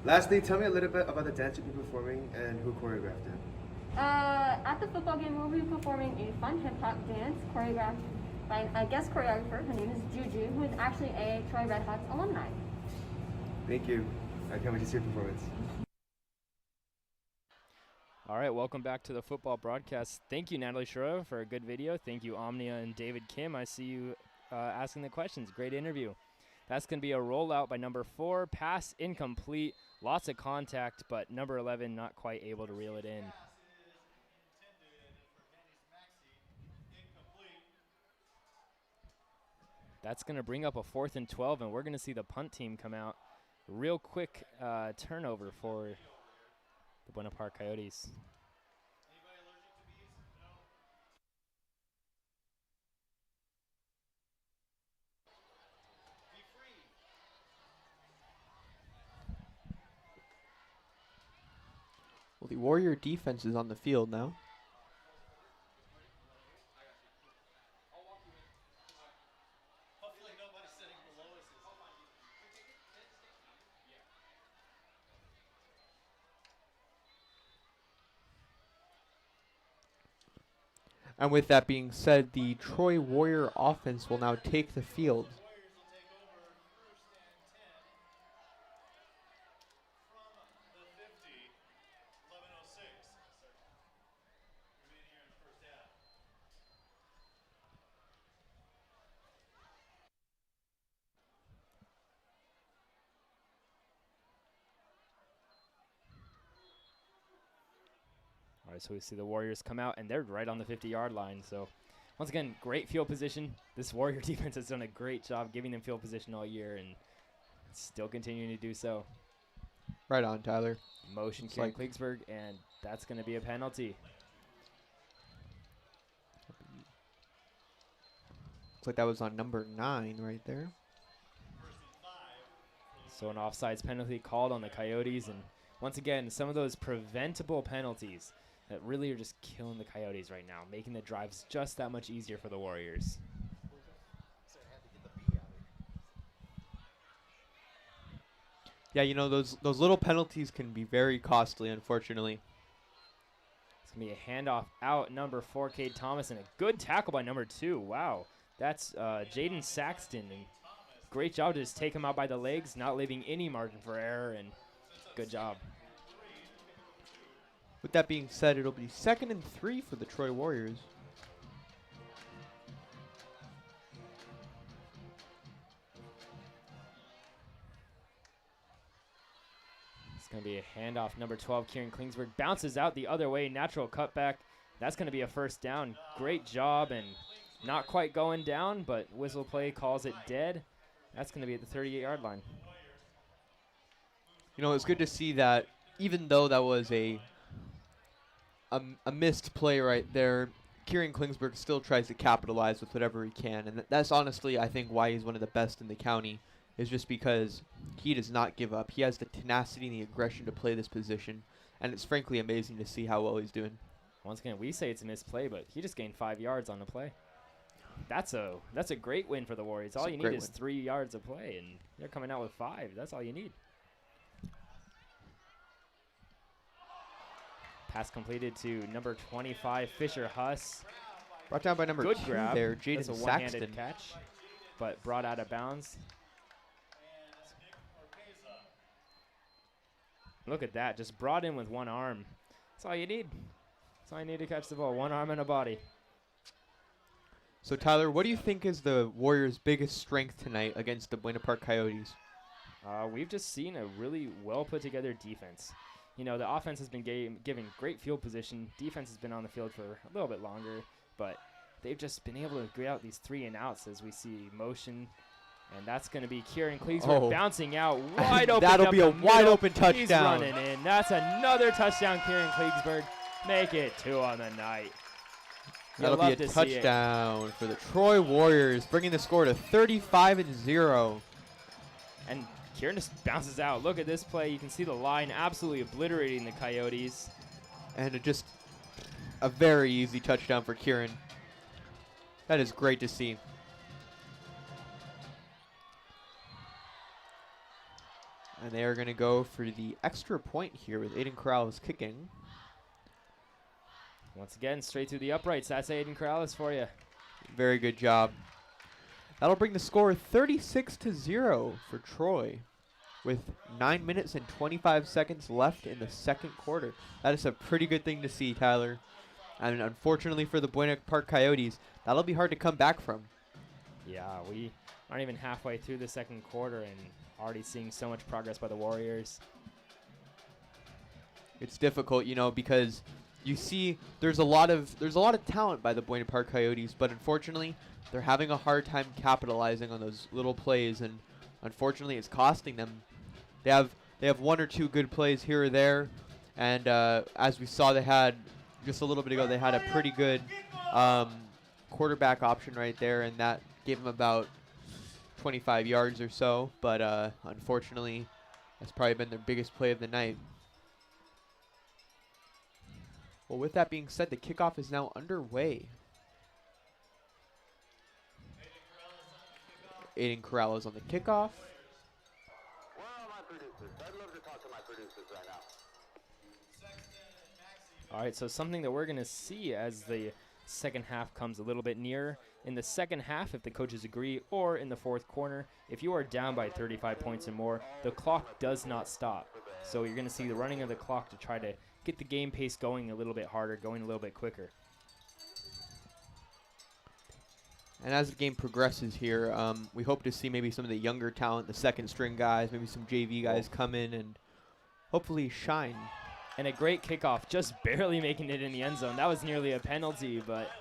Lastly, tell me a little bit about the dance you'll be performing and who choreographed it. At the football game, we'll be performing a fun hip hop dance choreographed by a guest choreographer. Her name is Juju, who is actually a Troy Red Hawks alumni. Thank you. I can't wait to see your performance. All right, welcome back to the football broadcast. Thank you, Natalie Schroeder, for a good video. Thank you, Omnia and David Kim. I see you asking the questions. Great interview. That's going to be a rollout by number 4. Pass incomplete. Lots of contact, but number 11 not quite able to reel it in. That's going to bring up a 4th and 12, and we're going to see the punt team come out. Real quick turnover for the Buena Park Coyotes. Well, the Warrior defense is on the field now. And with that being said, the Troy Warrior offense will now take the field. All right, so we see the Warriors come out, and they're right on the 50-yard line. So, once again, great field position. This Warrior defense has done a great job giving them field position all year and still continuing to do so. Right on, Tyler. Motion Kieran Klingsberg, and that's going to be a penalty. Looks like that was on number 9 right there. So an offsides penalty called on the Coyotes. And once again, some of those preventable penalties that really are just killing the Coyotes right now, making the drives just that much easier for the Warriors. Yeah, you know, those little penalties can be very costly, unfortunately. It's going to be a handoff out, number 4, Cade Thomas, and a good tackle by number 2. Wow. That's Jaden Saxton. And great job to just take him out by the legs, not leaving any margin for error, and good job. With that being said, it'll be 2nd and 3 for the Troy Warriors. It's going to be a handoff. Number 12, Kieran Klingsberg, bounces out the other way. Natural cutback. That's going to be a first down. Great job, and not quite going down, but whistle play calls it dead. That's going to be at the 38-yard line. You know, it's good to see that even though that was a missed play right there, Kieran Klingsberg still tries to capitalize with whatever he can. And that's honestly, I think, why he's one of the best in the county, is just because he does not give up. He has the tenacity and the aggression to play this position. And it's frankly amazing to see how well he's doing. Once again, we say it's a missed play, but he just gained 5 yards on the play. That's a great win for the Warriors. All you need is 3 yards of play, and they're coming out with 5. That's all you need. Pass completed to number 25, Fisher Huss. Brought down by number Good 2 grab. there, Jaden That's a Saxton. one-handed catch, but brought out of bounds. Look at that, just brought in with one arm. That's all you need. That's all you need to catch the ball, one arm and a body. So, Tyler, what do you think is the Warriors' biggest strength tonight against the Buena Park Coyotes? We've just seen a really well-put-together defense. You know, the offense has been giving great field position. Defense has been on the field for a little bit longer, but they've just been able to get out these 3-and-outs as we see motion. And that's going to be Kieran Klingsberg bouncing out wide open. That'll be a wide-open touchdown. He's running in. That's another touchdown, Kieran Klingsberg. Make it 2 on the night. That'll be a touchdown for the Troy Warriors, bringing the score to 35-0. And Kieran just bounces out. Look at this play. You can see the line absolutely obliterating the Coyotes. And just a very easy touchdown for Kieran. That is great to see. And they are going to go for the extra point here with Aiden Corrales kicking. Once again, straight through the uprights. That's Aiden Corrales for you. Very good job. That'll bring the score 36-0 for Troy with 9 minutes and 25 seconds left in the second quarter. That is a pretty good thing to see, Tyler. And unfortunately for the Buena Park Coyotes, that'll be hard to come back from. Yeah, we aren't even halfway through the second quarter and already seeing so much progress by the Warriors. It's difficult, you know, because you see there's a lot of talent by the Buena Park Coyotes, but unfortunately they're having a hard time capitalizing on those little plays, and unfortunately it's costing them. They have one or two good plays here or there, and as we saw, they had just a little bit ago, they had a pretty good quarterback option right there, and that gave them about 25 yards or so, but unfortunately that's probably been their biggest play of the night. Well, with that being said, the kickoff is now underway. Aiden Corrales on the kickoff. Where are my producers? I'd love to talk to my producers right now. All right, so something that we're going to see as the second half comes a little bit nearer. In the second half, if the coaches agree, or in the fourth quarter, if you are down by 35 points or more, the clock does not stop. So you're going to see the running of the clock to try to get the game pace going a little bit harder, going a little bit quicker. And as the game progresses here, we hope to see maybe some of the younger talent, the second string guys, maybe some JV guys come in and hopefully shine. And a great kickoff, just barely making it in the end zone. That was nearly a penalty, but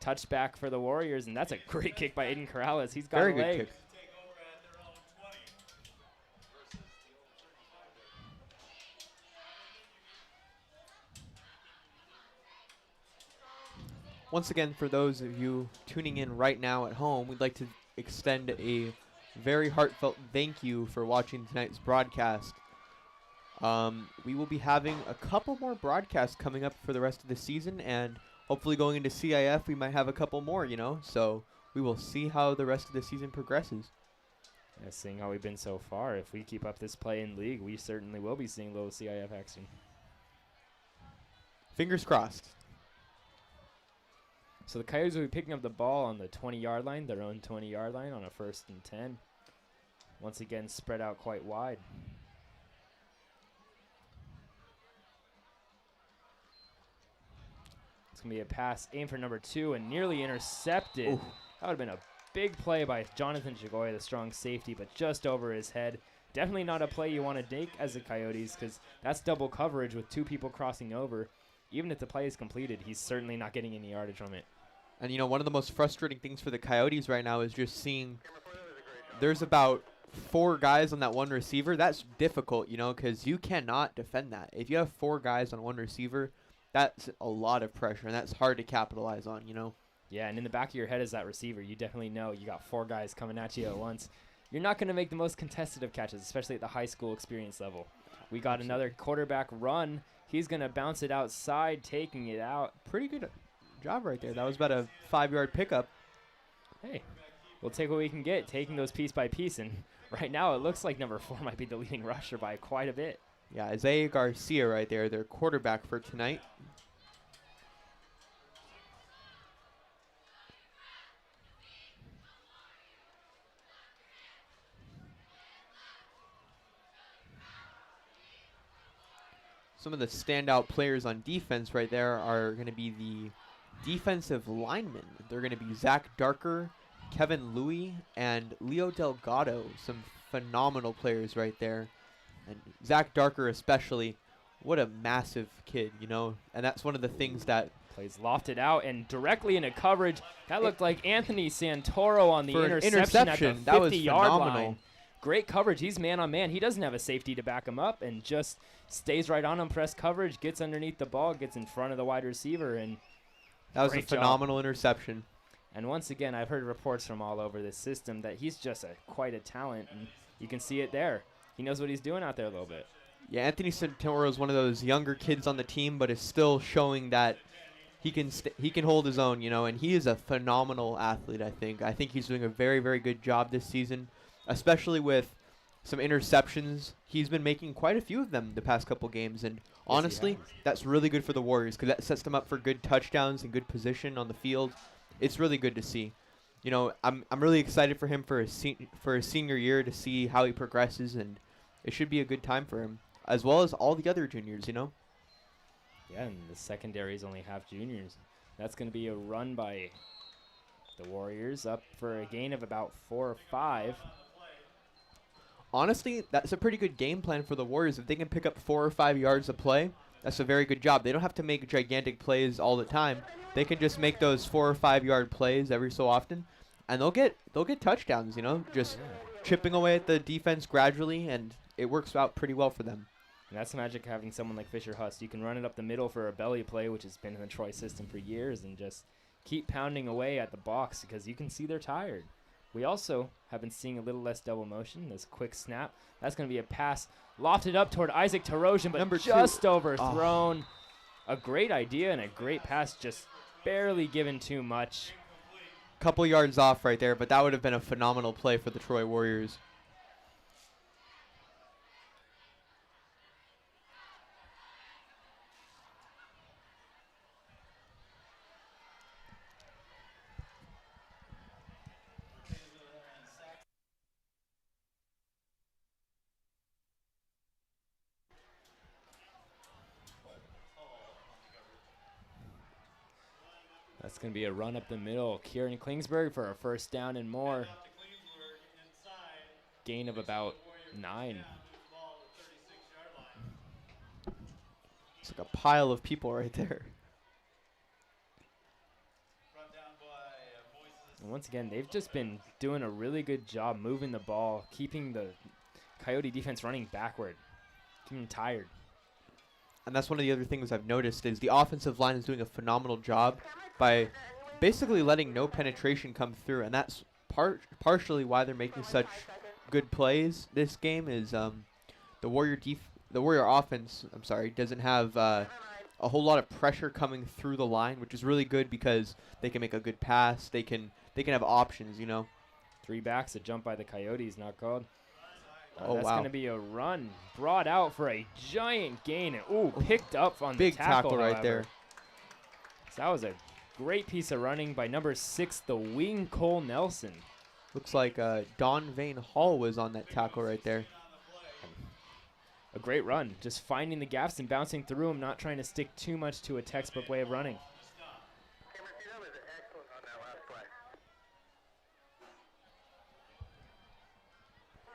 touchback for the Warriors, and that's a great kick by Aiden Corrales. He's got Very a good leg. kick. Once again, for those of you tuning in right now at home, we'd like to extend a very heartfelt thank you for watching tonight's broadcast. We will be having a couple more broadcasts coming up for the rest of the season, and hopefully going into CIF, we might have a couple more, you know, so we will see how the rest of the season progresses. Yeah, seeing how we've been so far, if we keep up this play in league, we certainly will be seeing a little CIF action. Fingers crossed. So the Coyotes will be picking up the ball on the 20-yard line, their own 20-yard line on a 1st and 10. Once again, spread out quite wide. It's going to be a pass aimed for number 2 and nearly intercepted. Ooh. That would have been a big play by Jonathan Jagoya, the strong safety, but just over his head. Definitely not a play you want to take as the Coyotes, because that's double coverage with 2 people crossing over. Even if the play is completed, he's certainly not getting any yardage from it. And, you know, one of the most frustrating things for the Coyotes right now is just seeing there's about 4 guys on that one receiver. That's difficult, you know, because you cannot defend that. If you have 4 guys on one receiver, that's a lot of pressure, and that's hard to capitalize on, you know. Yeah, and in the back of your head as that receiver, you definitely know you got 4 guys coming at you at once. You're not going to make the most contested of catches, especially at the high school experience level. We got another quarterback run. He's going to bounce it outside, taking it out. Pretty good job right there. That was about a 5-yard pickup. Hey, we'll take what we can get, taking those piece by piece. And right now it looks like number 4 might be the leading rusher by quite a bit. Yeah, Isaiah Garcia right there, their quarterback for tonight. Some of the standout players on defense right there are going to be the defensive linemen. They're going to be Zach Darker, Kevin Louie, and Leo Delgado. Some phenomenal players right there. And Zach Darker especially, what a massive kid, you know. And that's one of the things that Plays lofted out and directly into coverage. That looked like Anthony Santoro on the interception at the 50-yard line. Great coverage. He's man on man. He doesn't have a safety to back him up and just stays right on him, press coverage, gets underneath the ball, gets in front of the wide receiver. And that was a phenomenal interception. And once again, I've heard reports from all over this system that he's just quite a talent. And You can see it there. He knows what he's doing out there a little bit. Yeah, Anthony Santoro is one of those younger kids on the team, but is still showing that he can hold his own, you know, and he is a phenomenal athlete, I think. I think he's doing a very, very good job this season, especially with some interceptions. He's been making quite a few of them the past couple games, and honestly, that's really good for the Warriors because that sets them up for good touchdowns and good position on the field. It's really good to see. You know, I'm really excited for him for his senior year to see how he progresses, and it should be a good time for him, as well as all the other juniors, you know. Yeah, and the secondaries only have juniors. That's going to be a run by the Warriors up for a gain of about 4 or 5. Honestly, that's a pretty good game plan for the Warriors. If they can pick up 4 or 5 yards of play, that's a very good job. They don't have to make gigantic plays all the time. They can just make those 4 or 5 yard plays every so often, and they'll get touchdowns, you know, just chipping away at the defense gradually, and it works out pretty well for them. And that's the magic of having someone like Fisher Huss. You can run it up the middle for a belly play, which has been in the Troy system for years, and just keep pounding away at the box because you can see they're tired. We also have been seeing a little less double motion. This quick snap. That's going to be a pass lofted up toward Isaac Tarosian, but just overthrown. A great idea and a great pass, just barely given too much. Couple yards off right there, but that would have been a phenomenal play for the Troy Warriors. That's going to be a run up the middle. Kieran Klingsberg for a first down and more. Gain of about 9. It's like a pile of people right there. And once again, they've just been doing a really good job moving the ball, keeping the Coyote defense running backward, keeping them tired. And that's one of the other things I've noticed is the offensive line is doing a phenomenal job by basically letting no penetration come through, and that's partially why they're making such good plays this game. Is the Warrior offense, doesn't have a whole lot of pressure coming through the line, which is really good because they can make a good pass. They can have options, you know. 3 backs, a jump by the Coyotes, not called. That's going to be a run brought out for a giant gain. And, picked up on big the tackle, tackle right however. there. So that was a great piece of running by number 6, the wing Cole Nelson. Looks like Don Vane Hall was on that tackle right there. A great run, just finding the gaps and bouncing through them, not trying to stick too much to a textbook way of running. Cameron, that was excellent on that last play.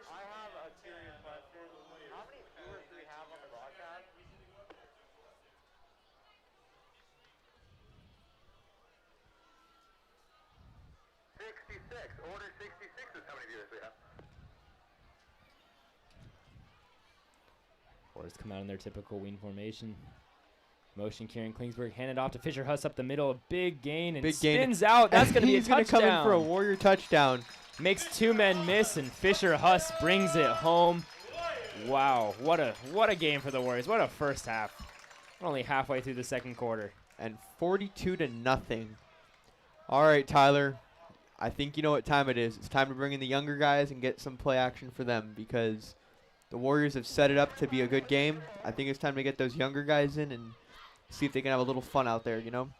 I have a serious question. How many viewers do we have on the broadcast? 66. Order 66 is how many viewers we have. Warriors come out in their typical wing formation. Motion, Kieran Klingsberg handed off to Fisher Huss up the middle. A big gain and spins out. That's going to be a touchdown. He's going to come in for a Warrior touchdown. Makes 2 men miss, and Fisher Huss brings it home. Wow, what a game for the Warriors. What a first half. We're only halfway through the second quarter. And 42-0. All right, Tyler. I think you know what time it is. It's time to bring in the younger guys and get some play action for them because the Warriors have set it up to be a good game. I think it's time to get those younger guys in and see if they can have a little fun out there, you know?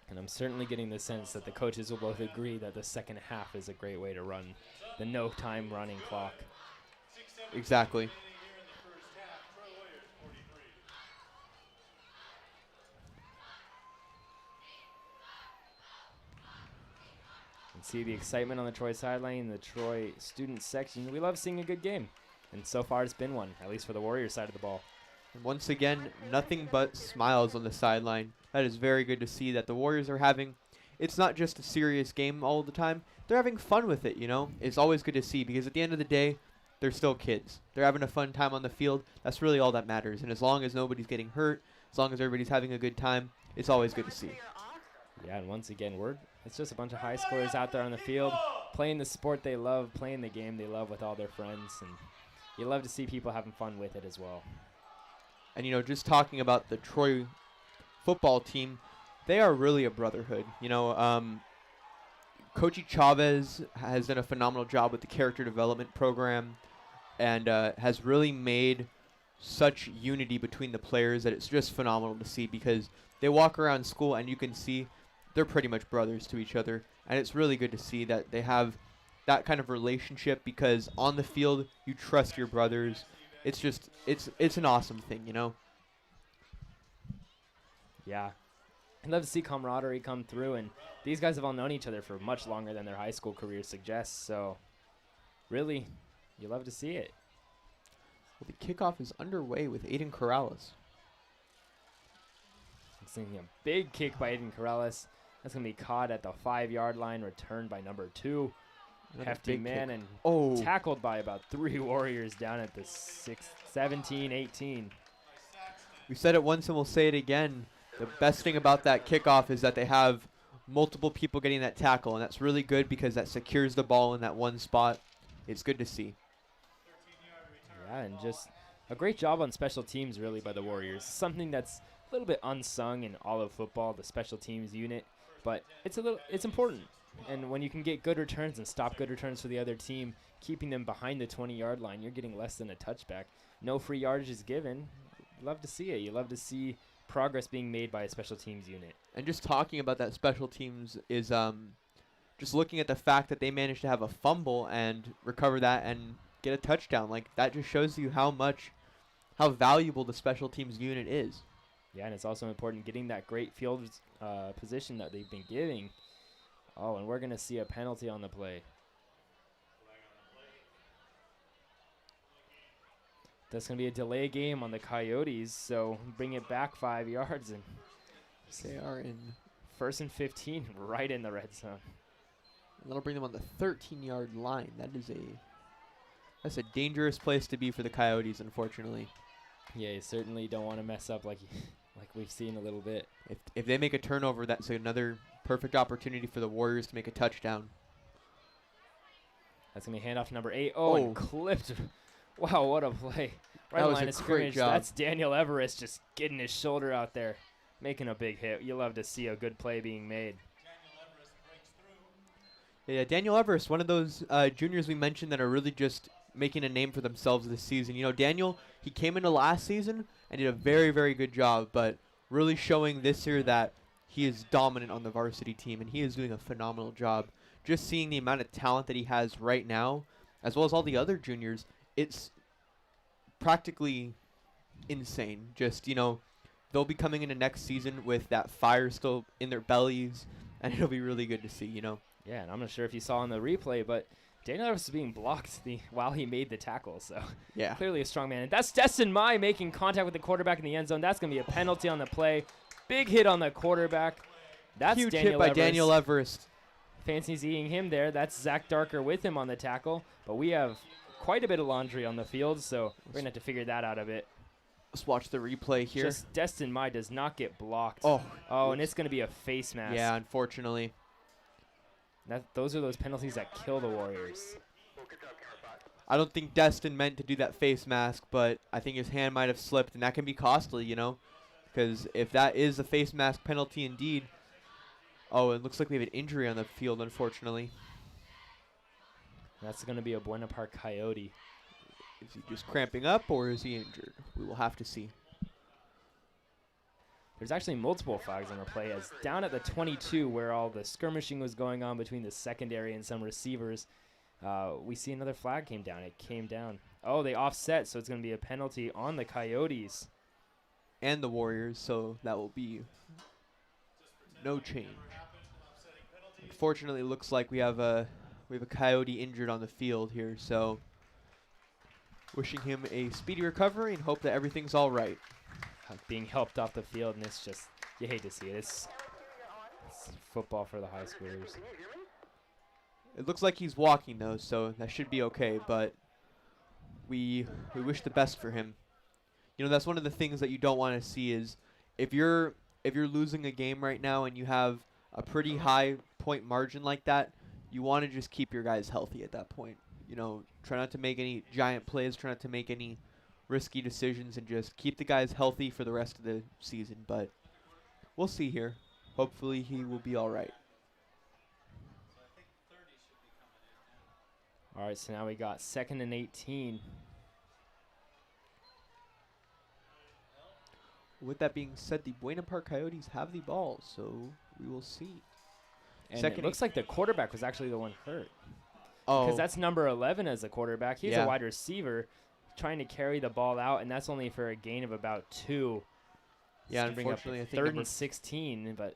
And I'm certainly getting the sense that the coaches will both agree that the second half is a great way to run the no-time running clock. Exactly. And see the excitement on the Troy sideline, the Troy student section. We love seeing a good game. And so far it's been one, at least for the Warriors side of the ball. And once again, nothing but smiles on the sideline. That is very good to see that the Warriors are having. It's not just a serious game all the time. They're having fun with it, you know. It's always good to see because at the end of the day, they're still kids. They're having a fun time on the field. That's really all that matters. And as long as nobody's getting hurt, as long as everybody's having a good time, it's always good to see. Yeah, and once again, it's just a bunch of high schoolers out there on the field. playing the sport they love, playing the game they love with all their friends, and you love to see people having fun with it as well. And, you know, just talking about the Troy football team, they are really a brotherhood. You know, Coach Chavez has done a phenomenal job with the character development program and has really made such unity between the players that it's just phenomenal to see, because they walk around school and you can see they're pretty much brothers to each other. And it's really good to see that they have that kind of relationship, because on the field you trust your brothers. It's just it's an awesome thing, you know. Yeah. I'd love to see camaraderie come through, and these guys have all known each other for much longer than their high school careers suggest, so really, you love to see it. Well, the kickoff is underway with Aiden Corrales. Seeing a big kick by Aiden Corrales. That's going to be caught at the 5-yard line, returned by number 2. Another Hefty big man, kick. and tackled by about 3 Warriors down at the 17, 18. We said it once and we'll say it again. The best thing about that kickoff is that they have multiple people getting that tackle, and that's really good because that secures the ball in that one spot. It's good to see. Yeah, and just a great job on special teams, really, by the Warriors. Something that's a little bit unsung in all of football, the special teams unit, but it's important. And when you can get good returns and stop good returns for the other team, keeping them behind the 20-yard line, you're getting less than a touchback. No free yardage is given. You love to see it. You love to see progress being made by a special teams unit. And just talking about that special teams is just looking at the fact that they managed to have a fumble and recover that and get a touchdown. Like, that just shows you how valuable the special teams unit is. Yeah, and it's also important getting that great field position that they've been giving. Oh, and we're going to see a penalty on the play. That's going to be a delay game on the Coyotes, so bring it back 5 yards, and They are in. 1st and 15 right in the red zone. And that'll bring them on the 13-yard line. That's a dangerous place to be for the Coyotes, unfortunately. Yeah, you certainly don't want to mess up like we've seen a little bit. If they make a turnover, that's another perfect opportunity for the Warriors to make a touchdown. That's going to be handoff to number 8. Oh, and clipped. Wow, what a play. Right on the line of scrimmage. That's Daniel Everest just getting his shoulder out there, making a big hit. You love to see a good play being made. Yeah, Daniel Everest, one of those juniors we mentioned that are really just making a name for themselves this season. You know, Daniel, he came into last season and did a very, very good job, but really showing this year that he is dominant on the varsity team, and he is doing a phenomenal job. Just seeing the amount of talent that he has right now, as well as all the other juniors, it's practically insane. Just, you know, they'll be coming into next season with that fire still in their bellies, and it'll be really good to see, you know. Yeah, and I'm not sure if you saw in the replay, but Daniel Everest was being blocked while he made the tackle, so yeah, clearly a strong man. And that's Destin Mai making contact with the quarterback in the end zone. That's going to be a penalty on the play. Big hit on the quarterback. That's huge Daniel hit by Everest. Daniel Everest. Fancy's eating him there. That's Zach Darker with him on the tackle, but we have quite a bit of laundry on the field, so we're going to have to figure that out a bit. Let's watch the replay here. Just Destin Mai does not get blocked. Oh, and it's going to be a face mask. Yeah, unfortunately. Those are those penalties that kill the Warriors. I don't think Destin meant to do that face mask, but I think his hand might have slipped, and that can be costly, you know, because if that is a face mask penalty indeed. Oh, it looks like we have an injury on the field, unfortunately. That's going to be a Buena Park Coyote. Is he just cramping up, or is he injured? We will have to see. There's actually multiple flags on our play, as down at the 22 where all the skirmishing was going on between the secondary and some receivers, we see another flag came down. It came down. Oh, they offset, so it's going to be a penalty on the Coyotes. And the Warriors, so that will be no change. Unfortunately, it looks like we have a Coyote injured on the field here, so wishing him a speedy recovery and hope that everything's all right. Being helped off the field, and it's just, you hate to see it. It's football for the high schoolers. It looks like he's walking, though, so that should be okay, but we wish the best for him. You know, that's one of the things that you don't want to see is if you're losing a game right now and you have a pretty high point margin like that, you want to just keep your guys healthy at that point. You know, try not to make any giant plays, try not to make any risky decisions, and just keep the guys healthy for the rest of the season. But we'll see here. Hopefully he will be all right. All right, so now we got 2nd and 18. With that being said, the Buena Park Coyotes have the ball, so we will see. And Second it looks like the quarterback was actually the one hurt. Oh, Because that's number 11 as a quarterback. He's Yeah. a wide receiver trying to carry the ball out, and that's only for a gain of about 2. yeah. It's gonna bring up Unfortunately, I think 3rd number, and 16, but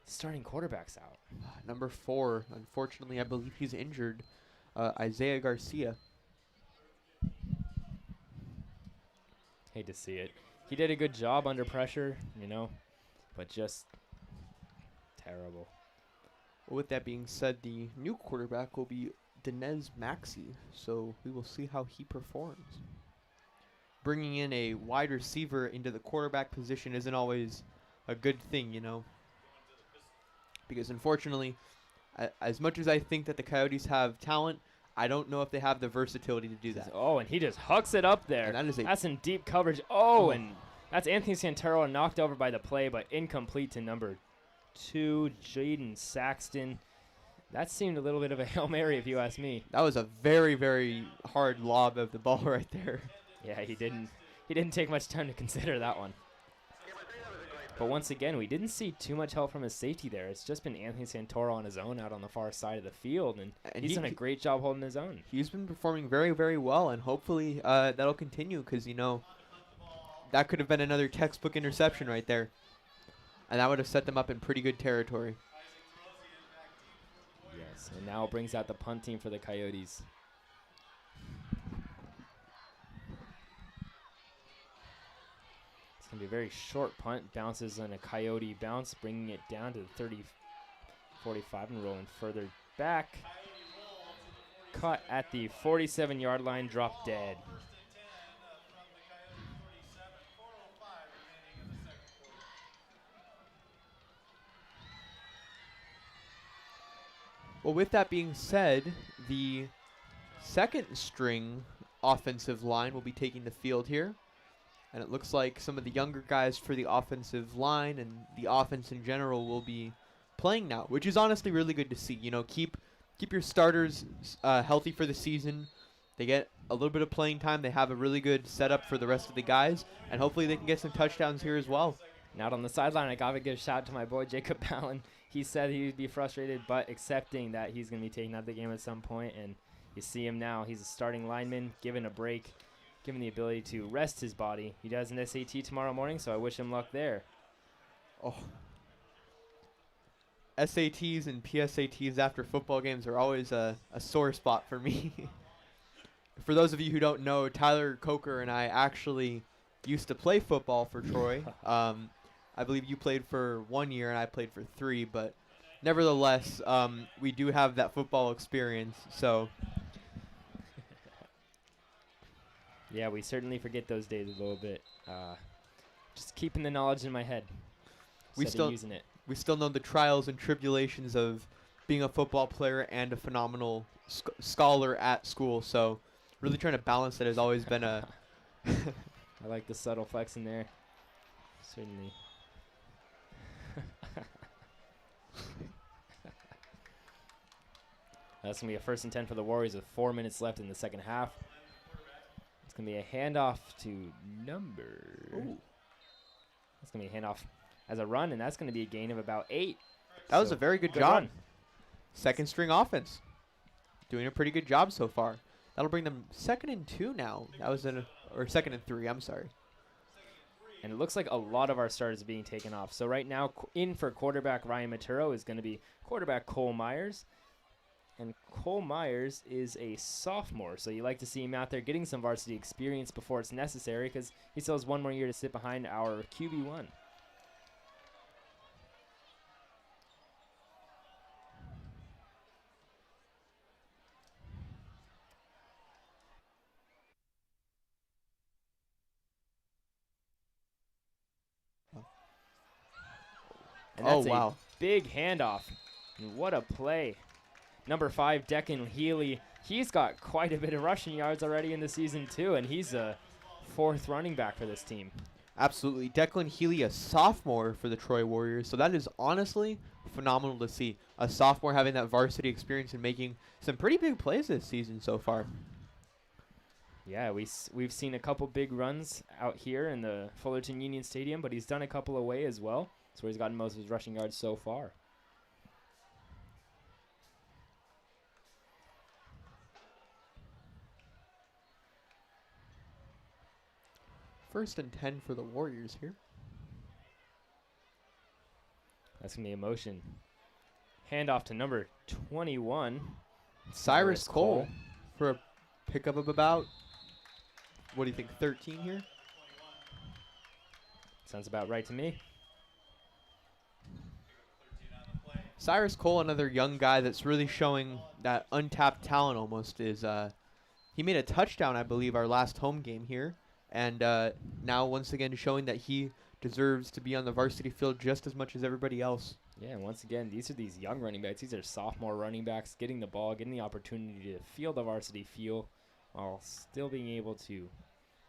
starting quarterback's out. number 4. Unfortunately, I believe he's injured. Isaiah Garcia. Hate to see it. He did a good job under pressure, you know, but just terrible. With that being said, the new quarterback will be Dinez Maxey, so we will see how he performs. Bringing in a wide receiver into the quarterback position isn't always a good thing, you know, because unfortunately, as much as I think that the Coyotes have talent, I don't know if they have the versatility to do that. Oh, and he just hucks it up there. And that is a That's in deep coverage. Oh, and that's Anthony Santoro knocked over by the play, but incomplete to number 2, Jaden Saxton. That seemed a little bit of a Hail Mary, if you ask me. That was a very, very hard lob of the ball right there. Yeah, he didn't take much time to consider that one. But once again, we didn't see too much help from his safety there. It's just been Anthony Santoro on his own out on the far side of the field, and he's done a great job holding his own. He's been performing very, very well, and hopefully that'll continue because, you know, that could have been another textbook interception right there. And that would have set them up in pretty good territory. Yes, and now it brings out the punt team for the Coyotes. It's going to be a very short punt. Bounces on a Coyote bounce, bringing it down to the 30, 45 and rolling further back. Caught at the 47-yard line, dropped dead. Well, with that being said, the second string offensive line will be taking the field here. And it looks like some of the younger guys for the offensive line and the offense in general will be playing now, which is honestly really good to see. You know, keep your starters healthy for the season. They get a little bit of playing time. They have a really good setup for the rest of the guys, and hopefully they can get some touchdowns here as well. And out on the sideline, I got to give a shout out to my boy Jacob Allen. He said he would be frustrated, but accepting that he's going to be taking out the game at some point. And you see him now. He's a starting lineman, given a break, given the ability to rest his body. He does an SAT tomorrow morning, so I wish him luck there. Oh. SATs and PSATs after football games are always a sore spot for me. For those of you who don't know, Tyler Coker and I actually used to play football for Troy. I believe you played for 1 year and I played for 3, but nevertheless, we do have that football experience. So, yeah, we certainly forget those days a little bit. Just keeping the knowledge in my head. We instead of still using it. we still know the trials and tribulations of being a football player and a phenomenal scholar at school. So, really trying to balance that has always been a. I like the subtle flex in there. Certainly. That's going to be a 1st and 10 for the Warriors with 4 minutes left in the second half. It's going to be a handoff to number. Ooh. That's going to be a handoff as a run, and that's going to be a gain of about 8. That was a very good job. run. Second string offense. Doing a pretty good job so far. That'll bring them 2nd and 2 now. That was or 2nd and 3, I'm sorry. And it looks like a lot of our starters are being taken off. So right now, in for quarterback Ryan Maturo is going to be quarterback Cole Myers. And Cole Myers is a sophomore, so you like to see him out there getting some varsity experience before it's necessary because he still has 1 more year to sit behind our QB1. And that's Oh, wow. a big handoff. And what a play. number 5, Declan Healy, he's got quite a bit of rushing yards already in the season too, and he's a 4th running back for this team. Absolutely. Declan Healy, a sophomore for the Troy Warriors. So that is honestly phenomenal to see. A sophomore having that varsity experience and making some pretty big plays this season so far. Yeah, we've seen a couple big runs out here in the Fullerton Union Stadium, but he's done a couple away as well. That's where he's gotten most of his rushing yards so far. First and 10 for the Warriors here. That's going to be a motion. Handoff to number 21. Cyrus Cole for a pickup of about, what do you think, 13 here? Sounds about right to me. Cyrus Cole, another young guy that's really showing that untapped talent almost, is he made a touchdown, I believe, our last home game here. And now once again showing that he deserves to be on the varsity field just as much as everybody else. Yeah, and once again, these are these young running backs. These are sophomore running backs getting the ball, getting the opportunity to feel the varsity feel while still being able to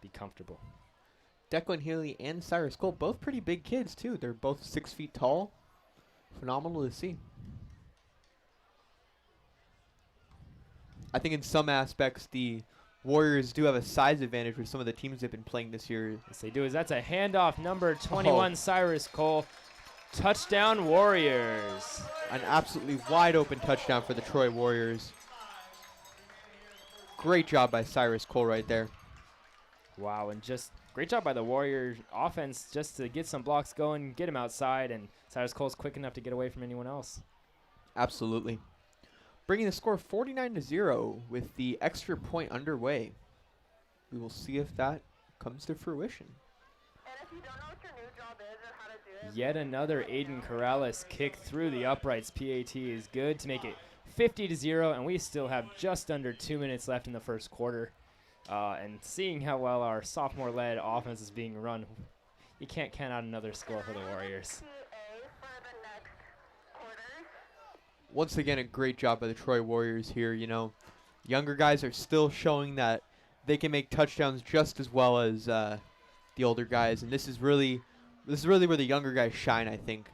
be comfortable. Declan Healy and Cyrus Cole, both pretty big kids too. They're both 6 feet tall. Phenomenal to see. I think in some aspects the Warriors do have a size advantage with some of the teams they've been playing this year. Yes, they do. That's a handoff, number 21, Cyrus Cole. Touchdown, Warriors. An absolutely wide open touchdown for the Troy Warriors. Great job by Cyrus Cole right there. Wow, and just great job by the Warrior offense just to get some blocks going, get him outside, and Cyrus Cole's quick enough to get away from anyone else. Absolutely. Bringing the score 49-0 with the extra point underway. We will see if that comes to fruition. And if you don't know what your new job is or how to do it, Yet another Aiden Corrales kick through the uprights. PAT is good to make it 50-0, and we still have just under 2 minutes left in the first quarter. And seeing how well our sophomore-led offense is being run, you can't count out another score for the Warriors. PA for the next quarters. Once again, a great job by the Troy Warriors here. You know, younger guys are still showing that they can make touchdowns just as well as the older guys, and this is really where the younger guys shine, I think.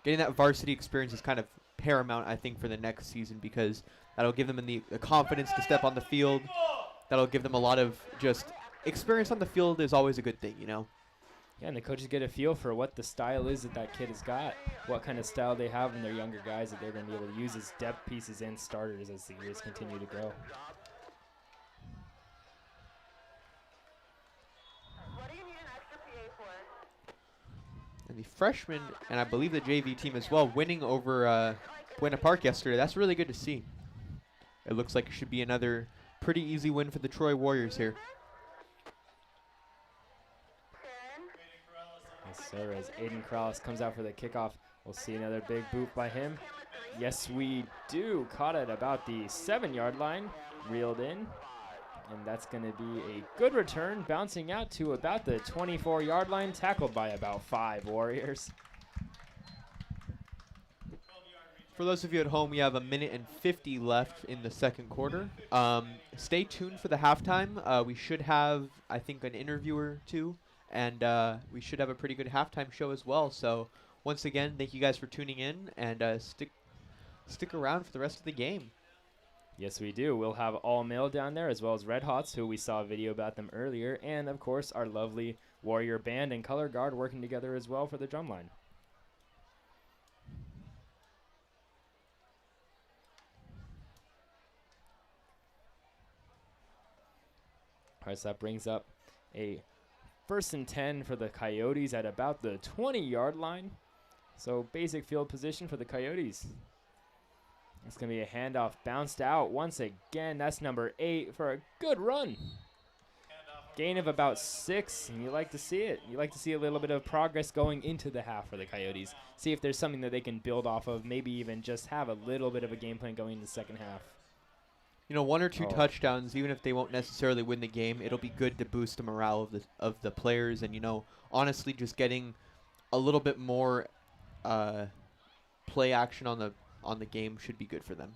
Getting that varsity experience is kind of paramount, I think, for the next season, because that'll give them the confidence to step on the field. That'll give them a lot of just experience on the field is always a good thing, you know. Yeah, and the coaches get a feel for what the style is that kid has got, what kind of style they have in their younger guys that they're going to be able to use as depth pieces and starters as the years continue to grow. What do you need an extra PA for? And the freshmen, and I believe the JV team as well, winning over Buena Park yesterday. That's really good to see. It looks like it should be another pretty easy win for the Troy Warriors here. Yes, sir, as Aiden Corrales comes out for the kickoff, we'll see another big boot by him. Yes, we do. Caught it about the 7-yard line, reeled in. And that's going to be a good return, bouncing out to about the 24-yard line, tackled by about 5 Warriors. For those of you at home, we have 1:50 left in the second quarter. Stay tuned for the halftime. We should have, I think, an interview or two, and we should have a pretty good halftime show as well. So once again, thank you guys for tuning in, and stick around for the rest of the game. Yes, we do. We'll have All Mail down there, as well as Red Hots, who we saw a video about them earlier, and, of course, our lovely Warrior Band and Color Guard working together as well for the drumline. All right, so that brings up a 1st and 10 for the Coyotes at about the 20-yard line. So basic field position for the Coyotes. It's going to be a handoff bounced out once again. That's number 8 for a good run. Gain of about 6, and you like to see it. You like to see a little bit of progress going into the half for the Coyotes. See if there's something that they can build off of, maybe even just have a little bit of a game plan going into the second half. You know, 1 or 2 touchdowns, even if they won't necessarily win the game, it'll be good to boost the morale of the players, and, you know, honestly, just getting a little bit more play action on on the game should be good for them.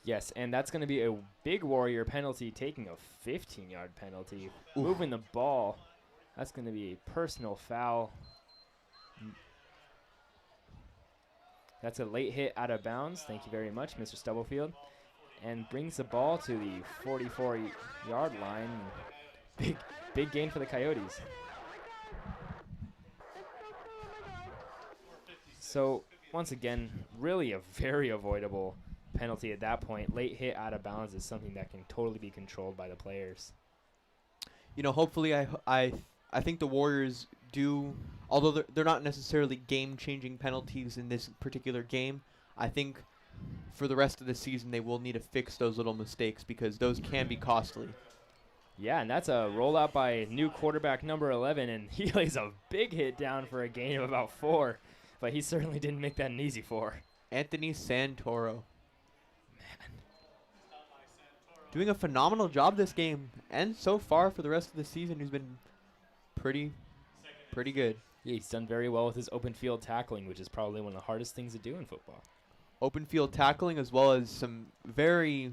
Yes, and that's going to be a big Warrior penalty, taking a 15-yard penalty. Oof. Moving the ball. That's going to be a personal foul. That's a late hit out of bounds. Thank you very much, Mr. Stubblefield. And brings the ball to the 44-yard line. Big gain for the Coyotes. So, once again, really a very avoidable penalty at that point. Late hit out of bounds is something that can totally be controlled by the players. You know, hopefully I think the Warriors do, although they're not necessarily game-changing penalties in this particular game, I think for the rest of the season they will need to fix those little mistakes because those can be costly. Yeah, and that's a rollout by new quarterback number 11, and he lays a big hit down for a gain of about 4, but he certainly didn't make that an easy 4. Anthony Santoro. Doing a phenomenal job this game, and so far for the rest of the season he's been pretty good. Yeah, he's done very well with his open field tackling, which is probably one of the hardest things to do in football. Open field tackling as well as some very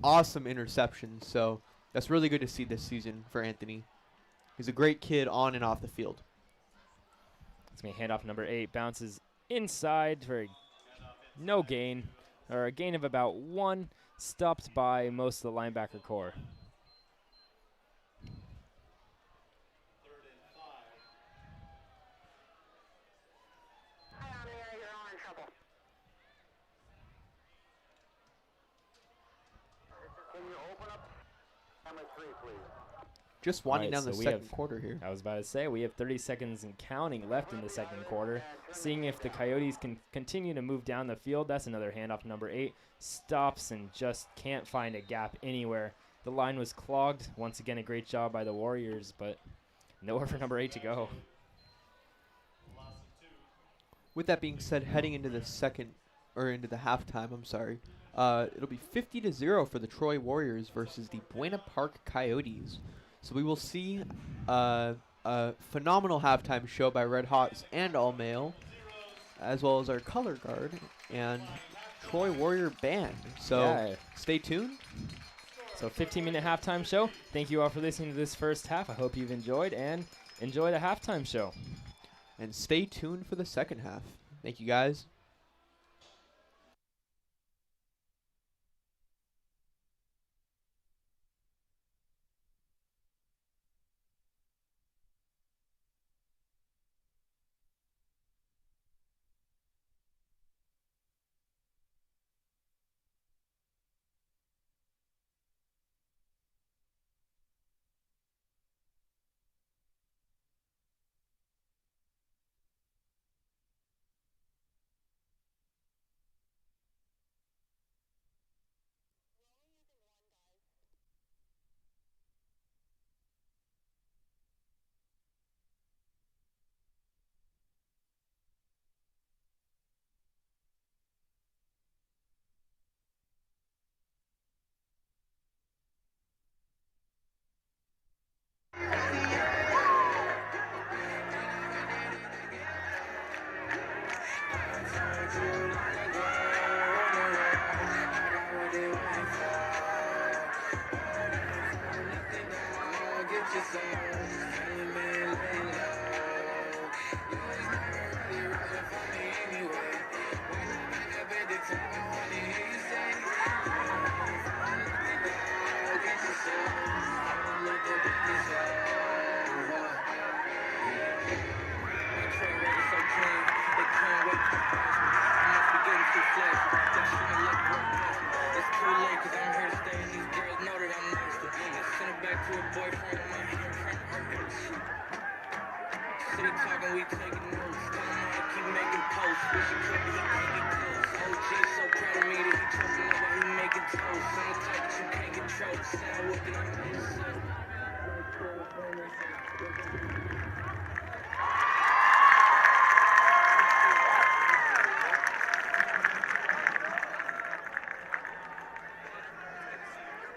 awesome interceptions, so that's really good to see this season for Anthony. He's a great kid on and off the field. It's going to hand off number 8, bounces inside for no gain, or a gain of about 1, stopped by most of the linebacker core. Can you open up camera 3, please? Just winding Alright, down so the we second have- quarter here. I was about to say, we have 30 seconds and counting left in the second quarter. Seeing if the Coyotes can continue to move down the field. That's another handoff. Number 8 stops and just can't find a gap anywhere. The line was clogged. Once again, a great job by the Warriors, but nowhere for number 8 to go. With that being said, heading into the halftime, I'm sorry, it'll be 50-0 for the Troy Warriors versus the Buena Park Coyotes. So we will see a phenomenal halftime show by Red Hots and All Male, as well as our color guard and Troy Warrior band. So Yeah. stay tuned. So 15-minute halftime show. Thank you all for listening to this first half. I hope you've enjoyed, and enjoy the halftime show. And stay tuned for the second half. Thank you, guys.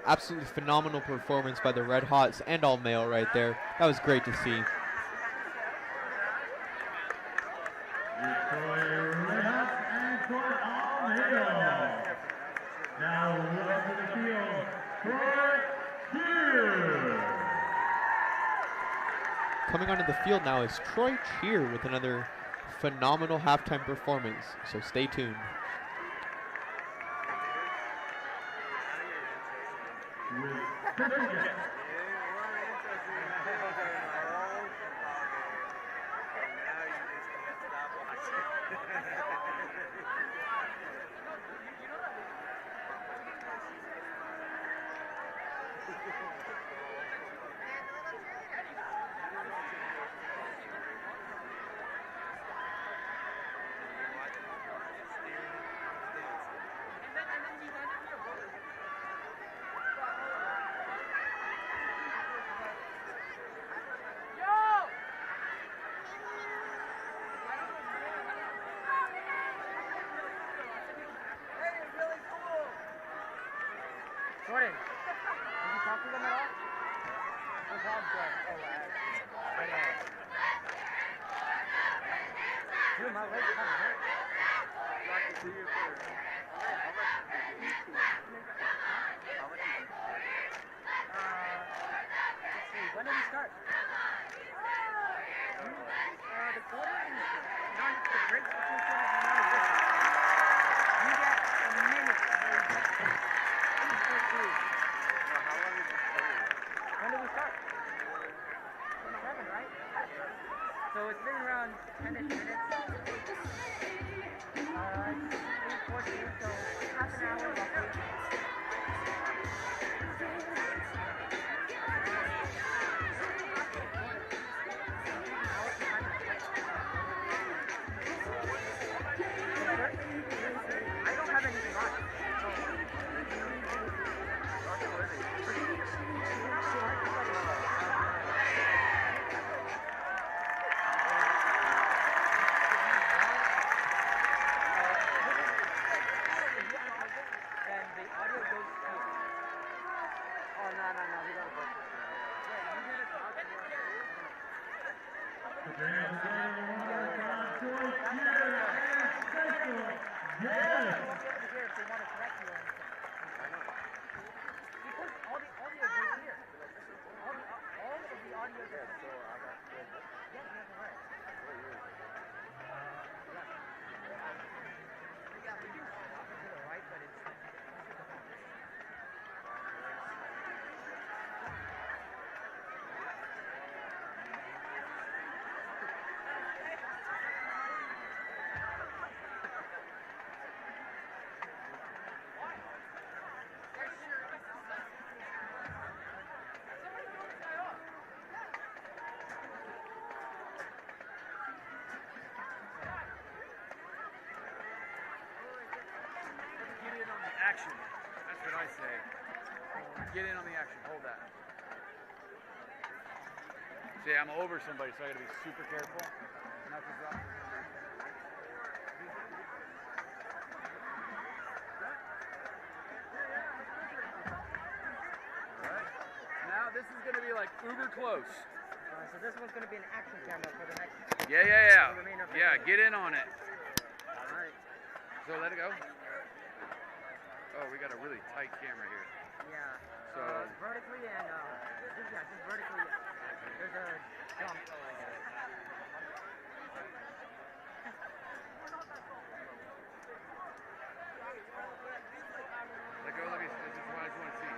Absolutely phenomenal performance by the Red Hots and All Male right there. That was great to see. Troy Red Hot and Troy All Male. coming onto the field now is Troy Cheer with another phenomenal halftime performance. So stay tuned. Jordan, did you talk to them at all? No problem, Jordan. Oh, right on. Dude, my leg's kind of hurt. Lucky to you for how much did you How much did you let's see, when did we start? The quarter is not the breaks between quarters is not a difference. You get a minute. When did we start? 7, right? So it's been around 10-ish minutes. It's 8:14, so half an hour roughly. I don't have anything on. Action. That's what I say. Get in on the action. Hold that. See, I'm over somebody, so I gotta be super careful. Not to drop. Alright. Now this is gonna be like uber close. So this one's gonna be an action camera for the next. Yeah. the remainder of the Yeah, game. get in on it. Alright. So let it go. Oh, we got a really tight camera here. Yeah. So Vertically and just vertically. There's a jump. let go. Let me. This is what I just want to see.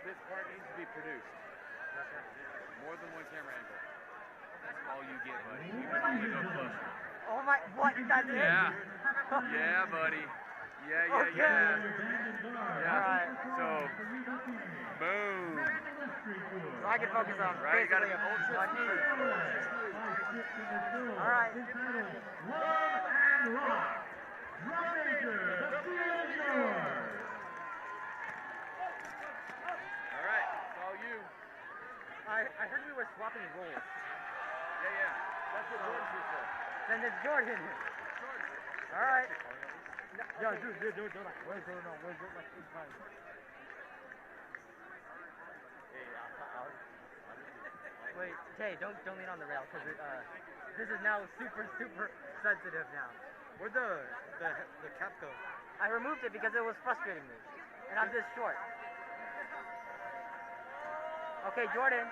This part needs to be produced. More than one camera angle. That's all you get, buddy. You can only go closer. Oh my! What? That's it? Yeah. Yeah, buddy. Yeah. Okay. Yeah. Alright. So, boom. So I can focus on Right, you gotta be basically ultra on me. smooth. Alright. All right. I heard we were swapping roles. Yeah. That's what Jordan said. Then there's Jordan here. All right. Yo, dude. Where's Jordan? Where's Jordan? Like 8 times. Wait, Jay, don't lean on the rail because this is now super sensitive now. Where'd the cap go? I removed it because it was frustrating me, and I'm this short. Okay, Jordan.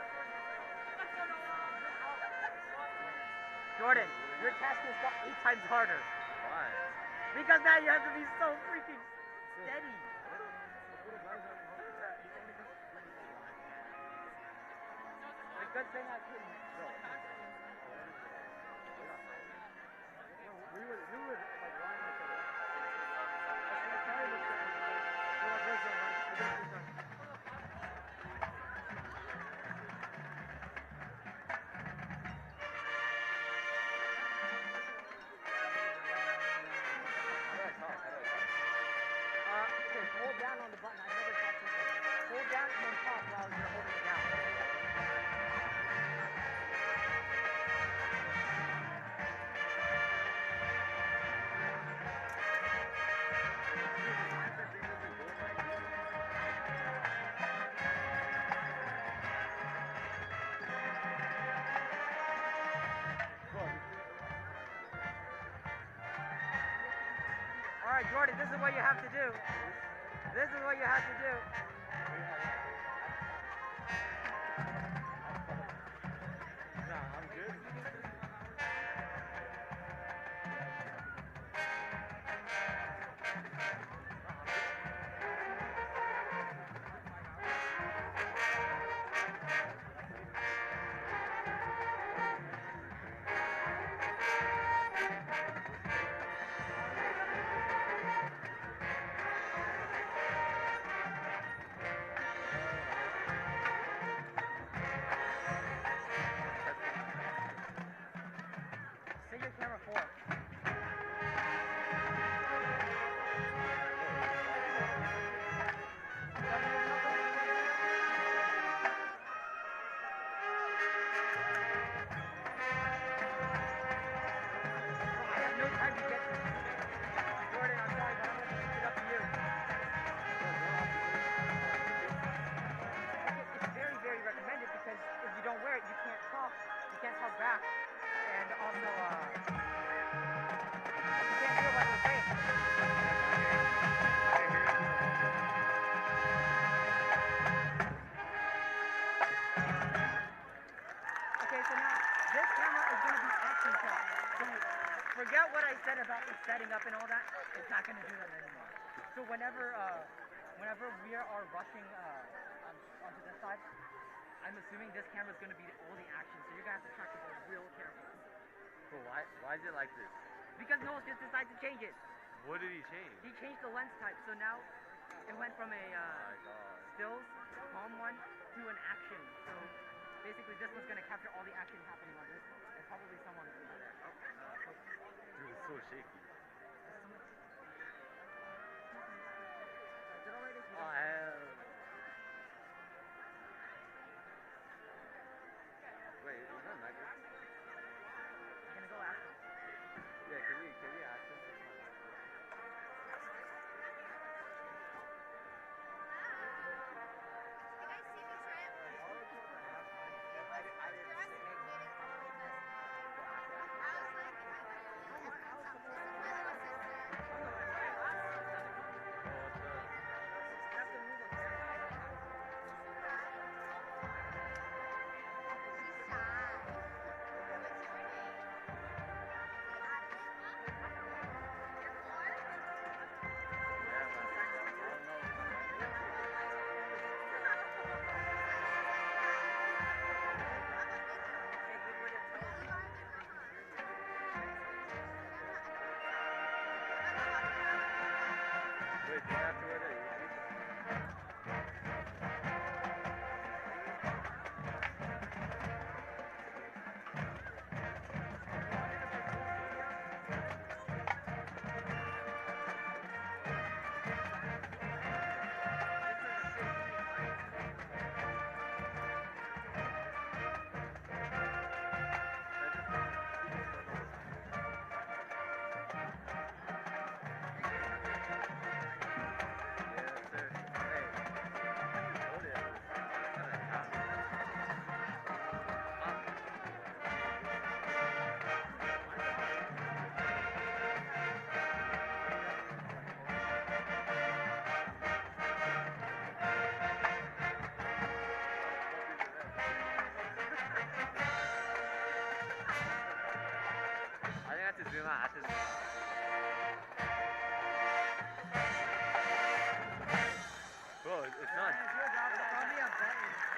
Jordan, your task is 8 times harder. Why? Because now you have to be so freaking steady. The good thing I couldn't. We were like lying like that. Okay, hold down on the button. I never talked to you. Hold down and then talk while you're holding it down. All right, Jordan, this is what you have to do. This is what you have to do. Nah, I'm good. Say your camera 4. I have no time to get to this. Jordan, I'm sorry, but I'm going to leave it up to you. It's very recommended because if you don't wear it, you can't talk back, and also, you can't hear what we're saying. Okay, so now, this camera is going to be action shot. So, forget what I said about the setting up and all that, it's not going to do that anymore. So whenever we are rushing onto this side, I'm assuming this camera is going to be all the action, so you're going to have to track it real careful. But why is it like this? Because Noel just decided to change it. What did he change? He changed the lens type, so now it went from a Oh my god. stills, calm one, to an action. So basically this one's going to capture all the action happening on this one, and probably someone over there. Dude, it's so shaky. Is it alright if you Oh, wait, is that not good? You're going to go after. Yeah, can we access this one? I was like,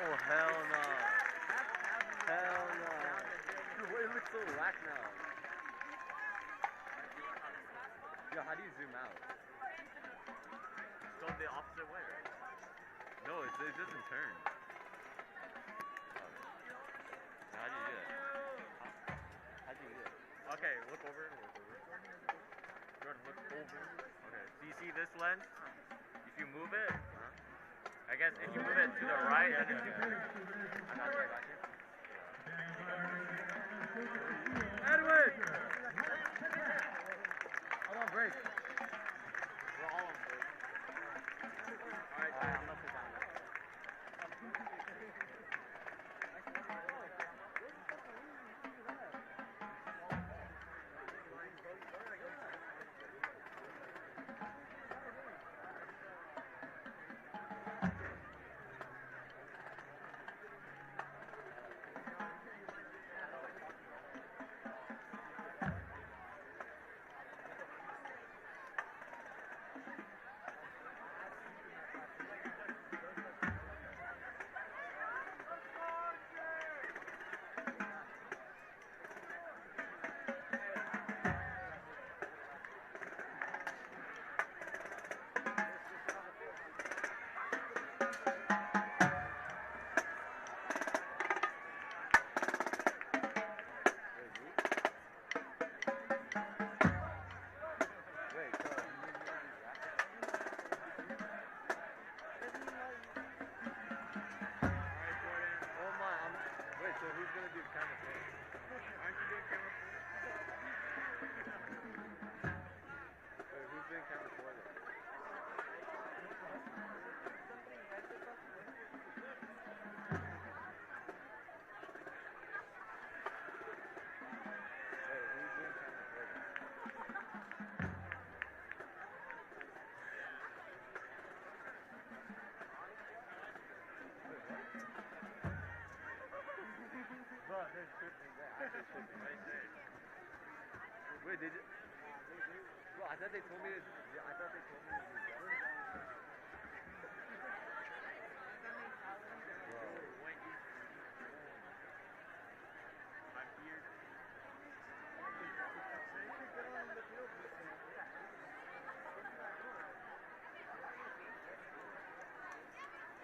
Oh, hell no. Hell no. Dude, it looks so whack now. Yo, how do you zoom out? Go the opposite way, right? No, it doesn't turn. How do you do that? How do you do that? Okay, look over. Jordan, look over. Okay, do you see this lens? If you move it, I guess if you move it to the right, I got you. Edwin! I'm on break. We're all on break. Alright, I'm up and down. So who's gonna do camera 4? Aren't you doing camera 4? Wait, who's doing camera 4 then? Wait, who's doing camera 4 then? Bro, there's tripping there. There's tripping right there. Wait, did you? Bro, I thought they told me to. Yeah, I thought they told me to do that. Bro, what is? I'm here.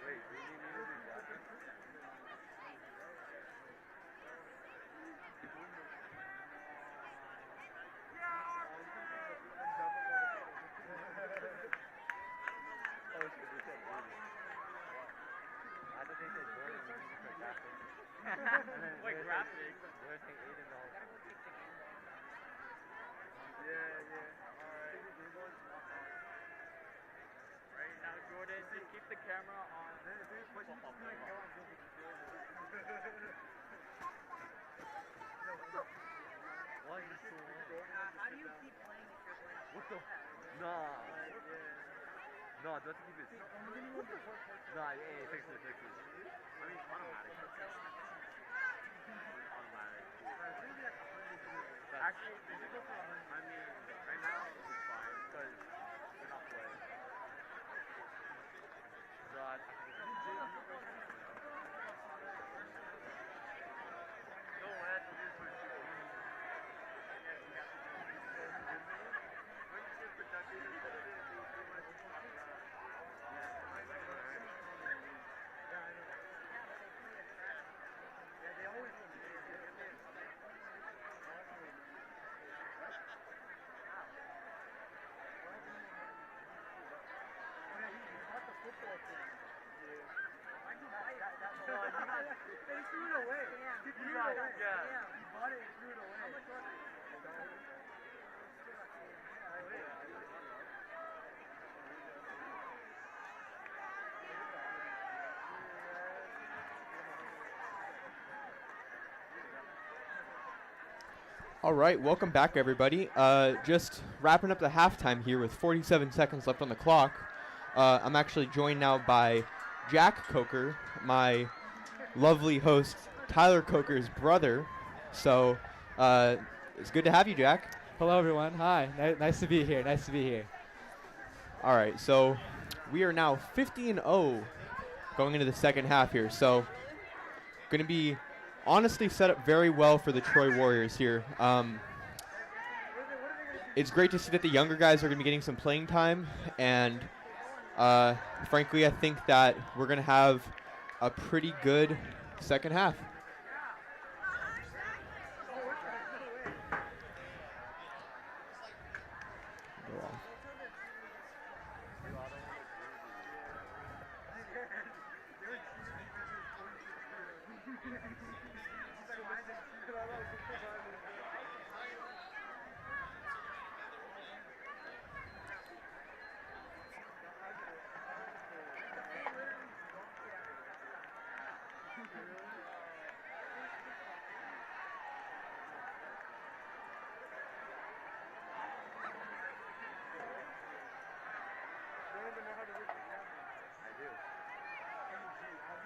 Wait, do you need me to do that? Wait, graphics? Where's the $8? Yeah. Alright. Right now, Jordan, just keep the camera on. Why is this so long? How do you keep playing if you're playing? What the? Nah. No, don't keep it. Nah, yeah, fix it. I mean, automatic. Actually, I mean, right now it's fine because we're not playing. So I no, I have to do for sure. They threw it away. He threw it away. Yeah. He bought it and threw it away. How much was it? All right, welcome back, everybody. Just wrapping up the halftime here with 47 seconds left on the clock. I'm actually joined now by Jack Coker, my lovely host, Tyler Coker's brother. So it's good to have you, Jack. Hello, everyone. Hi. Nice to be here. All right, so we are now 50-0 going into the second half here. So going to be honestly set up very well for the Troy Warriors here. It's great to see that the younger guys are going to be getting some playing time, and frankly, I think that we're going to have a pretty good second half.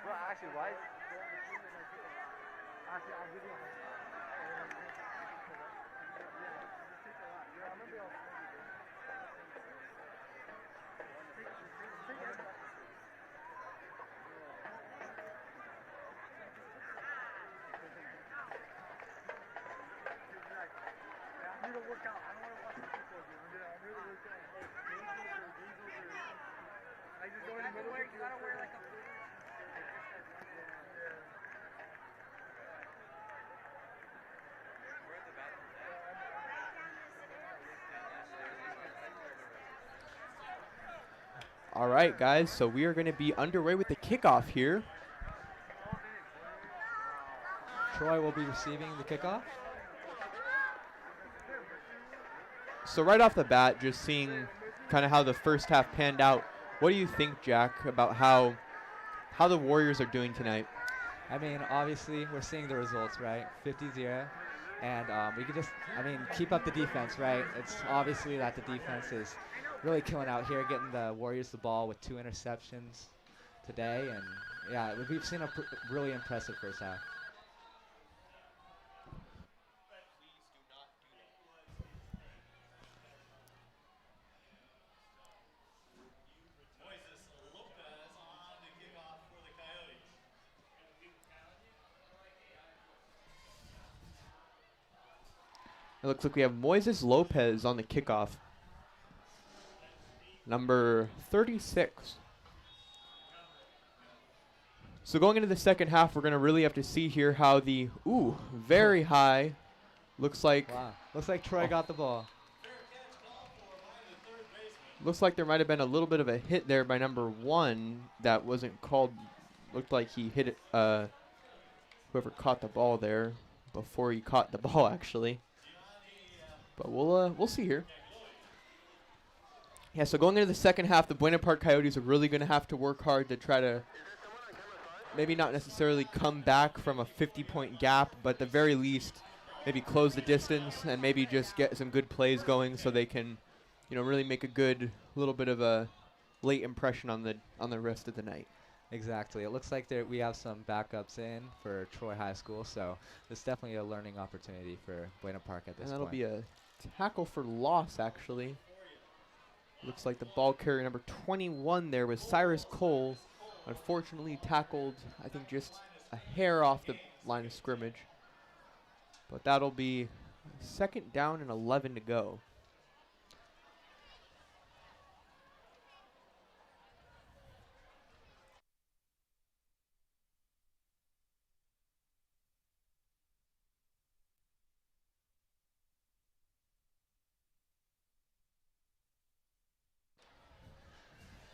Well, actually, why? All right, guys, so we are going to be underway with the kickoff here. Troy will be receiving the kickoff. So right off the bat, just seeing kind of how the first half panned out, what do you think, Jack, about how the Warriors are doing tonight? I mean, obviously, we're seeing the results, right? 50-0. And we could just, keep up the defense, right? It's obviously that the defense is really killing out here, getting the Warriors the ball with 2 interceptions today. And, yeah, we've seen a really impressive first half. It looks like we have Moises Lopez on the kickoff. Number 36. So going into the second half, we're going to really have to see here how the, very high, looks like. Wow. Looks like Troy got the ball. Looks like there might have been a little bit of a hit there by number 1 that wasn't called. Looked like he hit it, whoever caught the ball there before he caught the ball, actually. But we'll see here. Yeah, so going into the second half, the Buena Park Coyotes are really going to have to work hard to try to maybe not necessarily come back from a 50-point gap, but at the very least maybe close the distance and maybe just get some good plays going so they can, really make a good little bit of a late impression on the rest of the night. Exactly. It looks like we have some backups in for Troy High School, so it's definitely a learning opportunity for Buena Park at this And that'll point. be a tackle for loss, actually. Looks like the ball carrier number 21 there was Cyrus Cole. Unfortunately tackled, I think, just a hair off the line of scrimmage. But that'll be 2nd down and 11 to go.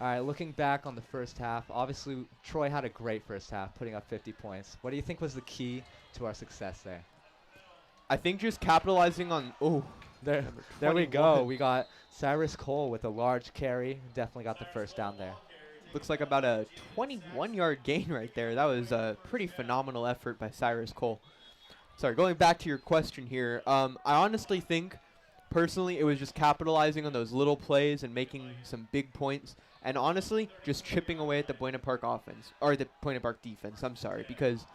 All right, looking back on the first half, obviously Troy had a great first half, putting up 50 points. What do you think was the key to our success there? I think just capitalizing on, there we go. We got Cyrus Cole with a large carry. Definitely got the first down there. Looks like about a 21-yard gain right there. That was a pretty phenomenal effort by Cyrus Cole. Sorry, going back to your question here, I honestly think, personally, it was just capitalizing on those little plays and making some big points. And honestly, just chipping away at the Buena Park offense, or the Buena Park defense, I'm sorry, because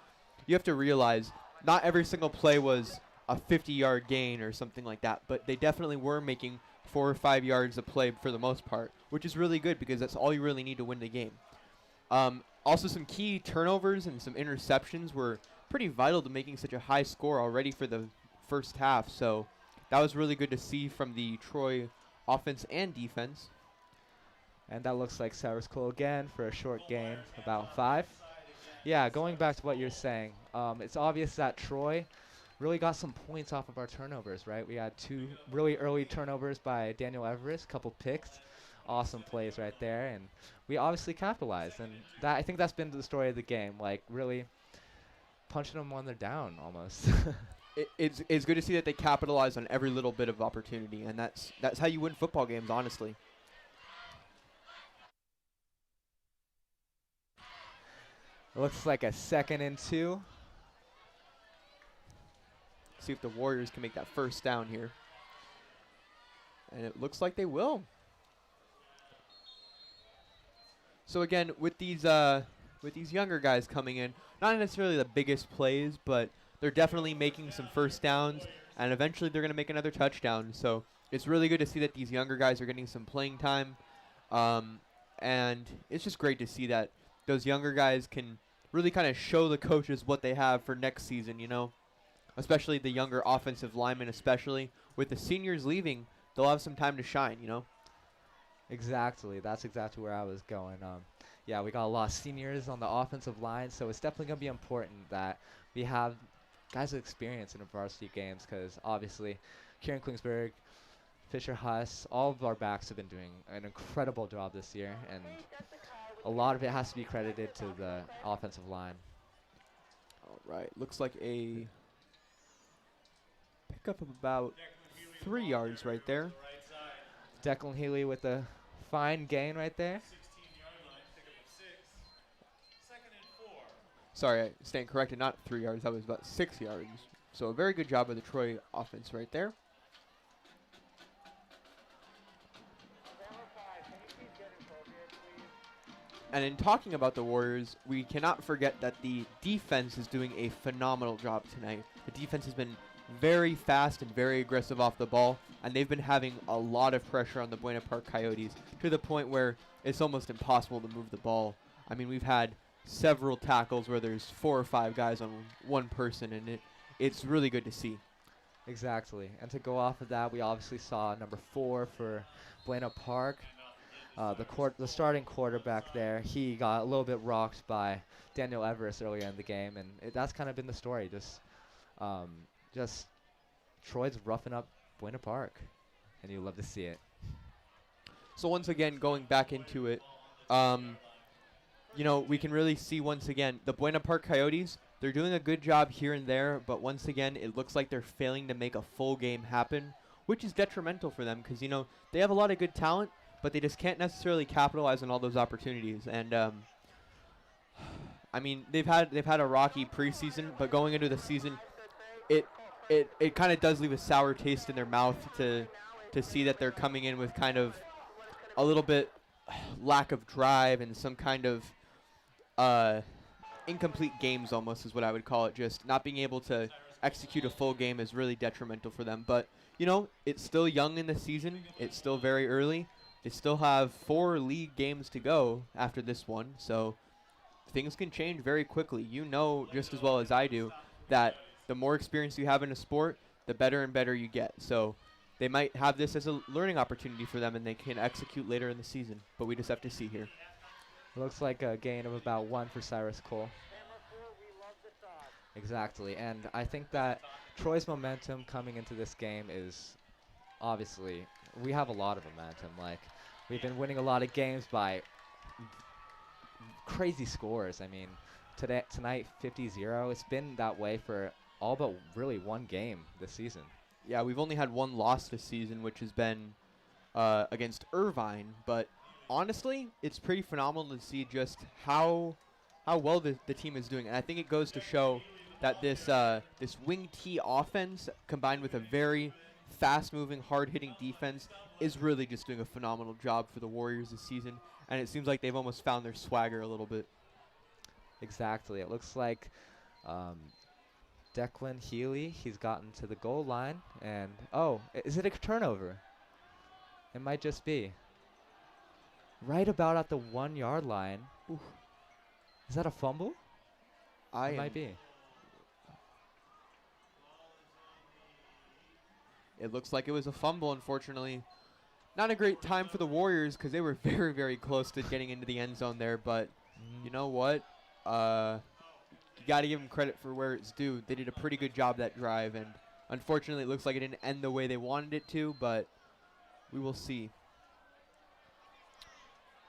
you have to realize not every single play was a 50-yard gain or something like that, but they definitely were making 4 or 5 yards a play for the most part, which is really good because that's all you really need to win the game. Also, some key turnovers and some interceptions were pretty vital to making such a high score already for the first half. So that was really good to see from the Troy offense and defense. And that looks like Cyrus Cole again for a short gain, about 5. Yeah, going back to what you're saying, it's obvious that Troy really got some points off of our turnovers, right? We had 2 really early turnovers by Daniel Everest, couple picks, awesome plays right there, and we obviously capitalized. And that, I think that's been the story of the game, like really punching them when they're down almost. It's good to see that they capitalize on every little bit of opportunity, and that's how you win football games, honestly. Looks like a 2nd and 2. See if the Warriors can make that first down here. And it looks like they will. So again, with these younger guys coming in, not necessarily the biggest plays, but they're definitely making some first downs, and eventually they're going to make another touchdown. So it's really good to see that these younger guys are getting some playing time. And it's just great to see that those younger guys can really kind of show the coaches what they have for next season, you know, especially the younger offensive linemen, especially with the seniors leaving, they'll have some time to shine, you know. Exactly. That's exactly where I was going. Yeah, we got a lot of seniors on the offensive line, so it's definitely going to be important that we have guys with experience in the varsity games, because obviously Kieran Klingsberg, Fisher Huss, all of our backs have been doing an incredible job this year, and a lot of it has to be credited to the offensive line. All right, looks like a pickup of about 3 yards right there. Declan Healy with a fine gain right there. Sorry, I stand corrected, not 3 yards. That was about 6 yards. So a very good job of the Troy offense right there. And in talking about the Warriors, we cannot forget that the defense is doing a phenomenal job tonight. The defense has been very fast and very aggressive off the ball, and they've been having a lot of pressure on the Buena Park Coyotes to the point where it's almost impossible to move the ball. I mean, we've had several tackles where there's 4 or 5 guys on one person, and it's really good to see. Exactly. And to go off of that, we obviously saw number 4 for Buena Park. The starting quarterback there, he got a little bit rocked by Daniel Everest earlier in the game, and that's kind of been the story. Just Troy's roughing up Buena Park, and you love to see it. So once again, going back into it, you know, we can really see once again the Buena Park Coyotes, they're doing a good job here and there, but once again, it looks like they're failing to make a full game happen, which is detrimental for them because, you know, they have a lot of good talent, but they just can't necessarily capitalize on all those opportunities. And I mean, they've had a rocky preseason, but going into the season, it kind of does leave a sour taste in their mouth to see that they're coming in with kind of a little bit lack of drive and some kind of incomplete games almost is what I would call it. Just not being able to execute a full game is really detrimental for them. But, you know, it's still young in the season. It's still very early. They still have 4 league games to go after this one, so things can change very quickly. You know just as well as I do that the more experience you have in a sport, the better and better you get. So they might have this as a learning opportunity for them, and they can execute later in the season, but we just have to see here. Looks like a gain of about 1 for Cyrus Cole. Exactly, and I think that Troy's momentum coming into this game is obviously, we have a lot of momentum. Like, we've been winning a lot of games by crazy scores. I mean, tonight 50-0. It's been that way for all but really 1 game this season. Yeah, we've only had 1 loss this season, which has been against Irvine. But honestly, it's pretty phenomenal to see just how well the team is doing. And I think it goes to show that this wing T offense combined with a very fast-moving, hard-hitting defense is really just doing a phenomenal job for the Warriors this season. And it seems like they've almost found their swagger a little bit. Exactly. It looks like Declan Healy, he's gotten to the goal line, and is it a turnover? It might just be. Right about at the 1 yard line. Oof. Is that a fumble? It might am- be. It looks like it was a fumble, unfortunately. Not a great time for the Warriors because they were very, very close to getting into the end zone there. But you know what? You got to give them credit for where it's due. They did a pretty good job that drive, and unfortunately, it looks like it didn't end the way they wanted it to, but we will see.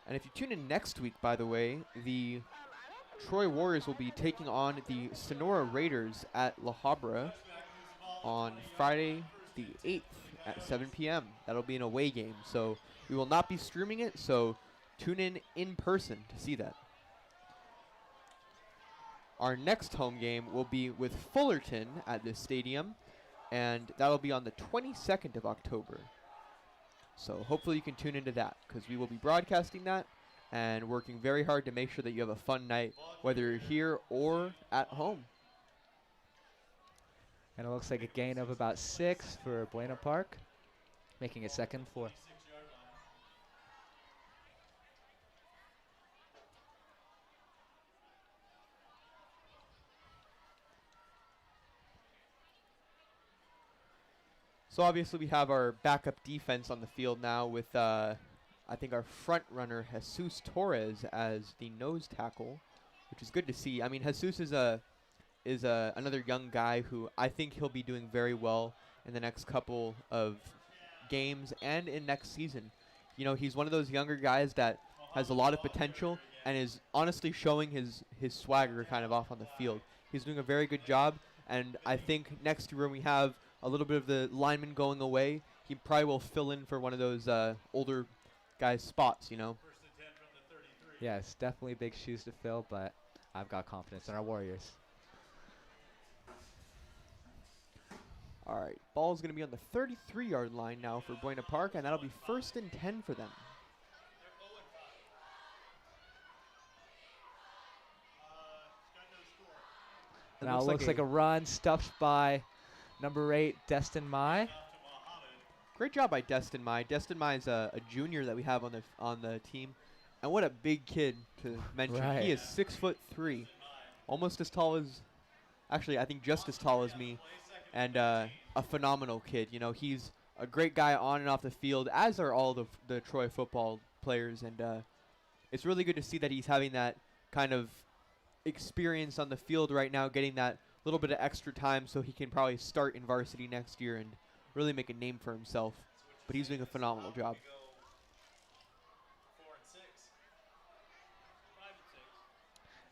And if you tune in next week, by the way, the Troy Warriors will be taking on the Sonora Raiders at La Habra on Friday the 8th at 7 p.m. That'll be an away game, so we will not be streaming it, so tune in person to see that. Our next home game will be with Fullerton at this stadium, and that'll be on the 22nd of October. So hopefully you can tune into that, because we will be broadcasting that and working very hard to make sure that you have a fun night, whether you're here or at home. And it looks like a gain of about 6 for Buena Park, making it 2nd and 4. So obviously we have our backup defense on the field now with, I think, our front runner, Jesus Torres, as the nose tackle, which is good to see. I mean, Jesus is another young guy who I think he'll be doing very well in the next couple of games and in next season. You know, he's one of those younger guys that has a lot of potential and is honestly showing his swagger kind of off on the field. He's doing a very good job, and I think next year when we have a little bit of the lineman going away, he probably will fill in for one of those older guys' spots, you know. Yes, definitely big shoes to fill, but I've got confidence in our Warriors. All right, ball's going to be on the 33-yard line now for Buena Park, and that'll be 1st and 10 for them. Now it looks like a run stuffed by number 8, Destin Mai. Great job by Destin Mai. Destin Mai is a junior that we have on the team, and what a big kid to mention. Right. He is 6'3", almost as tall as, actually I think just as tall as me, and a phenomenal kid. You know, he's a great guy on and off the field, as are all the Troy football players, and it's really good to see that he's having that kind of experience on the field right now, getting that little bit of extra time so he can probably start in varsity next year and really make a name for himself. But he's doing a phenomenal job.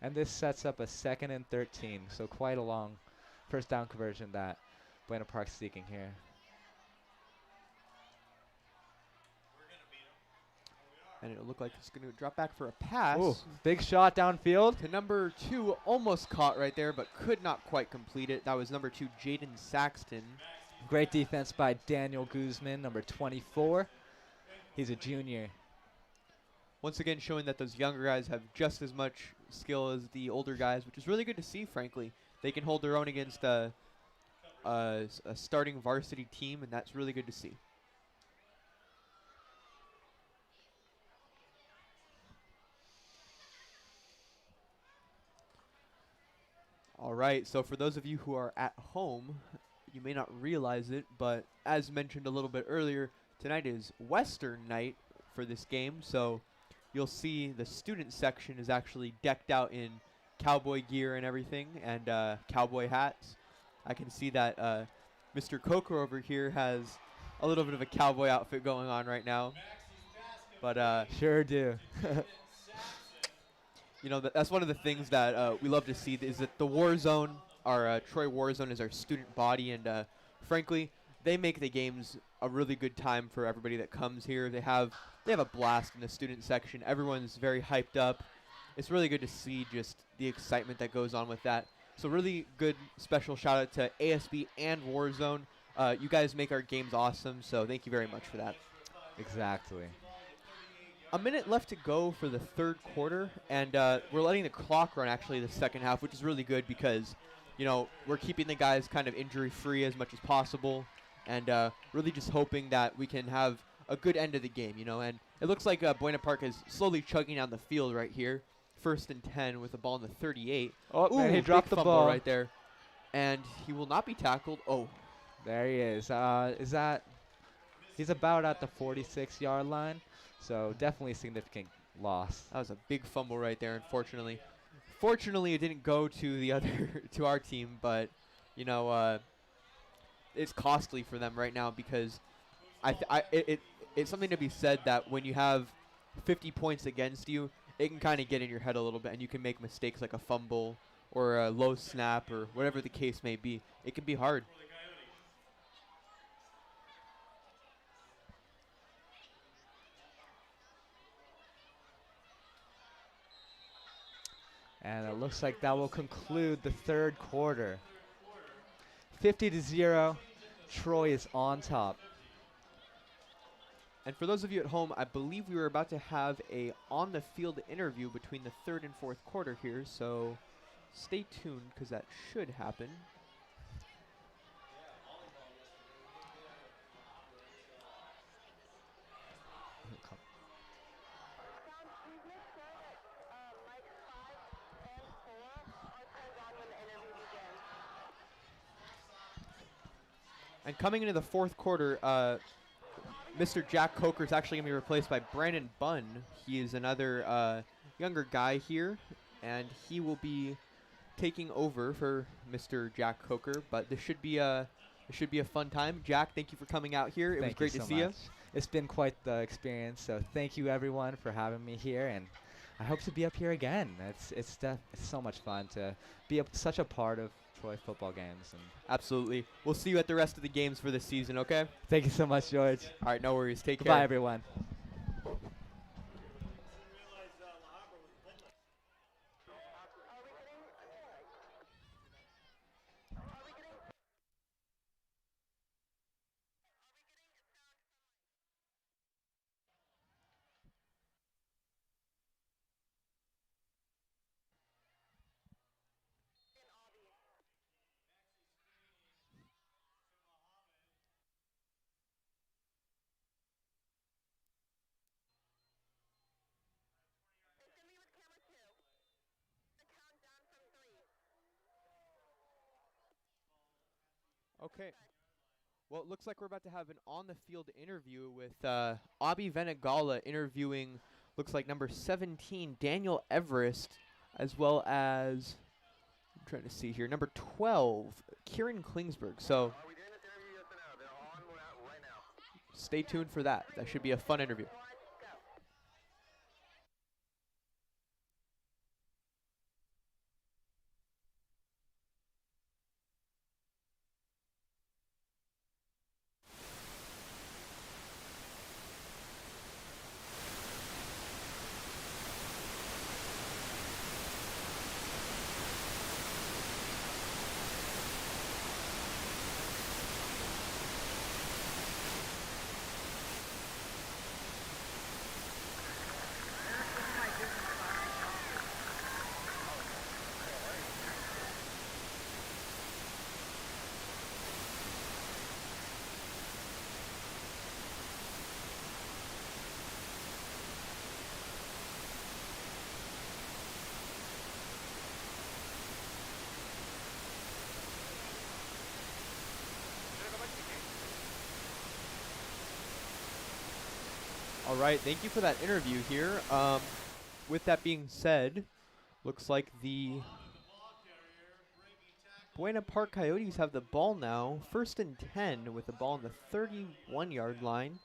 And this sets up a 2nd and 13, so quite a long first down conversion that Buena Park's seeking here. And it'll look like it's going to drop back for a pass. Ooh, big shot downfield. To number 2, almost caught right there, but could not quite complete it. That was number 2, Jaden Saxton. Great defense by Daniel Guzman, number 24. He's a junior. Once again, showing that those younger guys have just as much skill as the older guys, which is really good to see, frankly. They can hold their own against a starting varsity team, and that's really good to see. All right, so for those of you who are at home, you may not realize it, but as mentioned a little bit earlier, tonight is Western night for this game, so you'll see the student section is actually decked out in cowboy gear and everything, and cowboy hats. I can see that Mr. Coker over here has a little bit of a cowboy outfit going on right now. But sure do. You know, that's one of the things that we love to see is that the War Zone, our Troy War Zone, is our student body, and frankly, they make the games a really good time for everybody that comes here. They have a blast in the student section. Everyone's very hyped up. It's really good to see just the excitement that goes on with that. So really good special shout out to ASB and War Zone. You guys make our games awesome, so thank you very much for that. Exactly. A minute left to go for the third quarter, and we're letting the clock run actually the second half, which is really good because, you know, we're keeping the guys kind of injury-free as much as possible, and really just hoping that we can have a good end of the game, you know. And it looks like Buena Park is slowly chugging down the field right here. first and 10 with the ball in the 38. Oh, Ooh, man, he big dropped the fumble ball. right there. And he will not be tackled. Oh, There he is. He's about at the 46-yard line, so definitely a significant loss. that was a big fumble right there, unfortunately. Fortunately, it didn't go to the other to our team, but you know, it's costly for them right now because it's something to be said that when you have 50 points against you, it can kind of get in your head a little bit, and you can make mistakes like a fumble or a low snap or whatever the case may be. It can be hard. And it looks like that will conclude the third quarter. 50-0. Troy is on top. And for those of you at home, I believe we were about to have a on-the-field interview between the third and fourth quarter here, so stay tuned because that should happen. And coming into the fourth quarter, Mr. Jack Coker is actually going to be replaced by Brandon Bunn. He is another younger guy here, and he will be taking over for Mr. Jack Coker. But this should be a fun time. Jack, thank you for coming out here. It was great to see you. It's been quite the experience. So thank you everyone for having me here, and I hope to be up here again. It's so much fun to be such a part of Troy football games. And absolutely. We'll see you at the rest of the games for this season, okay? Thank you so much, George. All right, no worries. Take care. Bye, everyone. Okay. Well, it looks like we're about to have an on-the-field interview with Abi Venegala interviewing, looks like number 17, Daniel Everest, as well as, I'm trying to see here, number 12, Kieran Klingsberg. So stay tuned for that. That should be a fun interview. All right, thank you for that interview here. With that being said, looks like the Buena Park Coyotes have the ball now. First and 10 with the ball on the 31-yard line.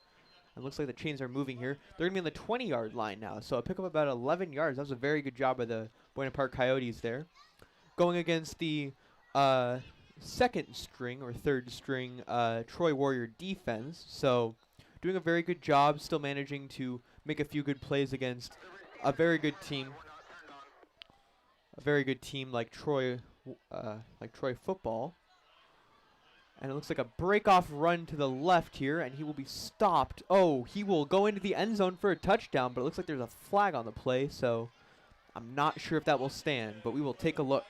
It looks like the chains are moving here. They're going to be on the 20-yard line now, so a pick up about 11 yards. That was a very good job by the Buena Park Coyotes there. Going against the second string or third string Troy Warrior defense. So doing a very good job, still managing to make a few good plays against a very good team. A very good team like Troy football. And it looks like a break-off run to the left here, and he will be stopped. Oh, he will go into the end zone for a touchdown, but it looks like there's a flag on the play, so I'm not sure if that will stand, but we will take a look.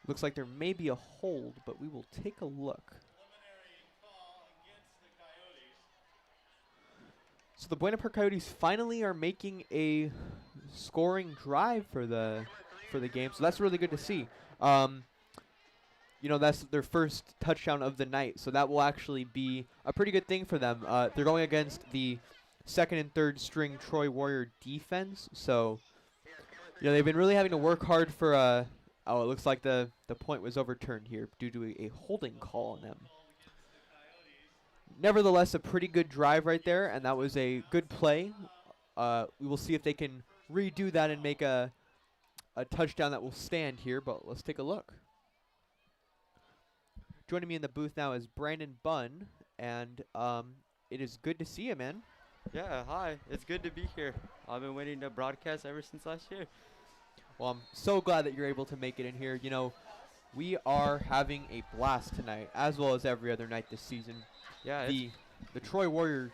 Looks like there may be a hold, but we will take a look. So the Buena Park Coyotes finally are making a scoring drive for the game. So that's really good to see. That's their first touchdown of the night. So that will actually be a pretty good thing for them. They're going against the second and third string Troy Warrior defense. So, they've been really having to work hard for it looks like the point was overturned here due to a holding call on them. Nevertheless, a pretty good drive right there, and that was a good play. We will see if they can redo that and make a touchdown that will stand here, but let's take a look. Joining me in the booth now is Brandon Bunn, and it is good to see you, man. Yeah, hi. It's good to be here. I've been waiting to broadcast ever since last year. Well, I'm so glad that you're able to make it in here. We are having a blast tonight, as well as every other night this season. Yeah, the Troy Warrior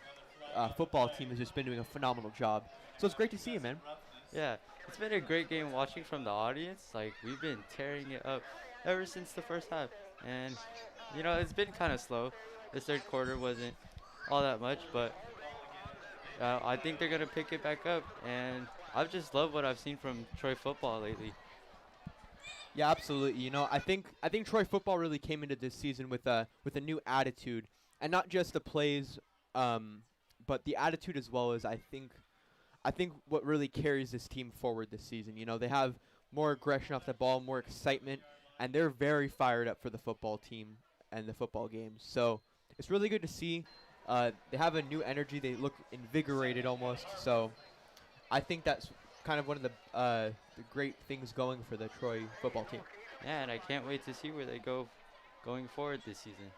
football team has just been doing a phenomenal job. So it's great to see you, man. Yeah, it's been a great game watching from the audience. Like, we've been tearing it up ever since the first half. And, it's been kind of slow. The third quarter wasn't all that much, but I think they're going to pick it back up. And I've just loved what I've seen from Troy football lately. Yeah, absolutely. I think Troy football really came into this season with a new attitude, and not just the plays, but the attitude as well. As I think what really carries this team forward this season. They have more aggression off the ball, more excitement, and they're very fired up for the football team and the football games. So it's really good to see. They have a new energy. They look invigorated almost. So I think that's kind of one of the great things going for the Troy football team. Yeah, and I can't wait to see where they go going forward this season.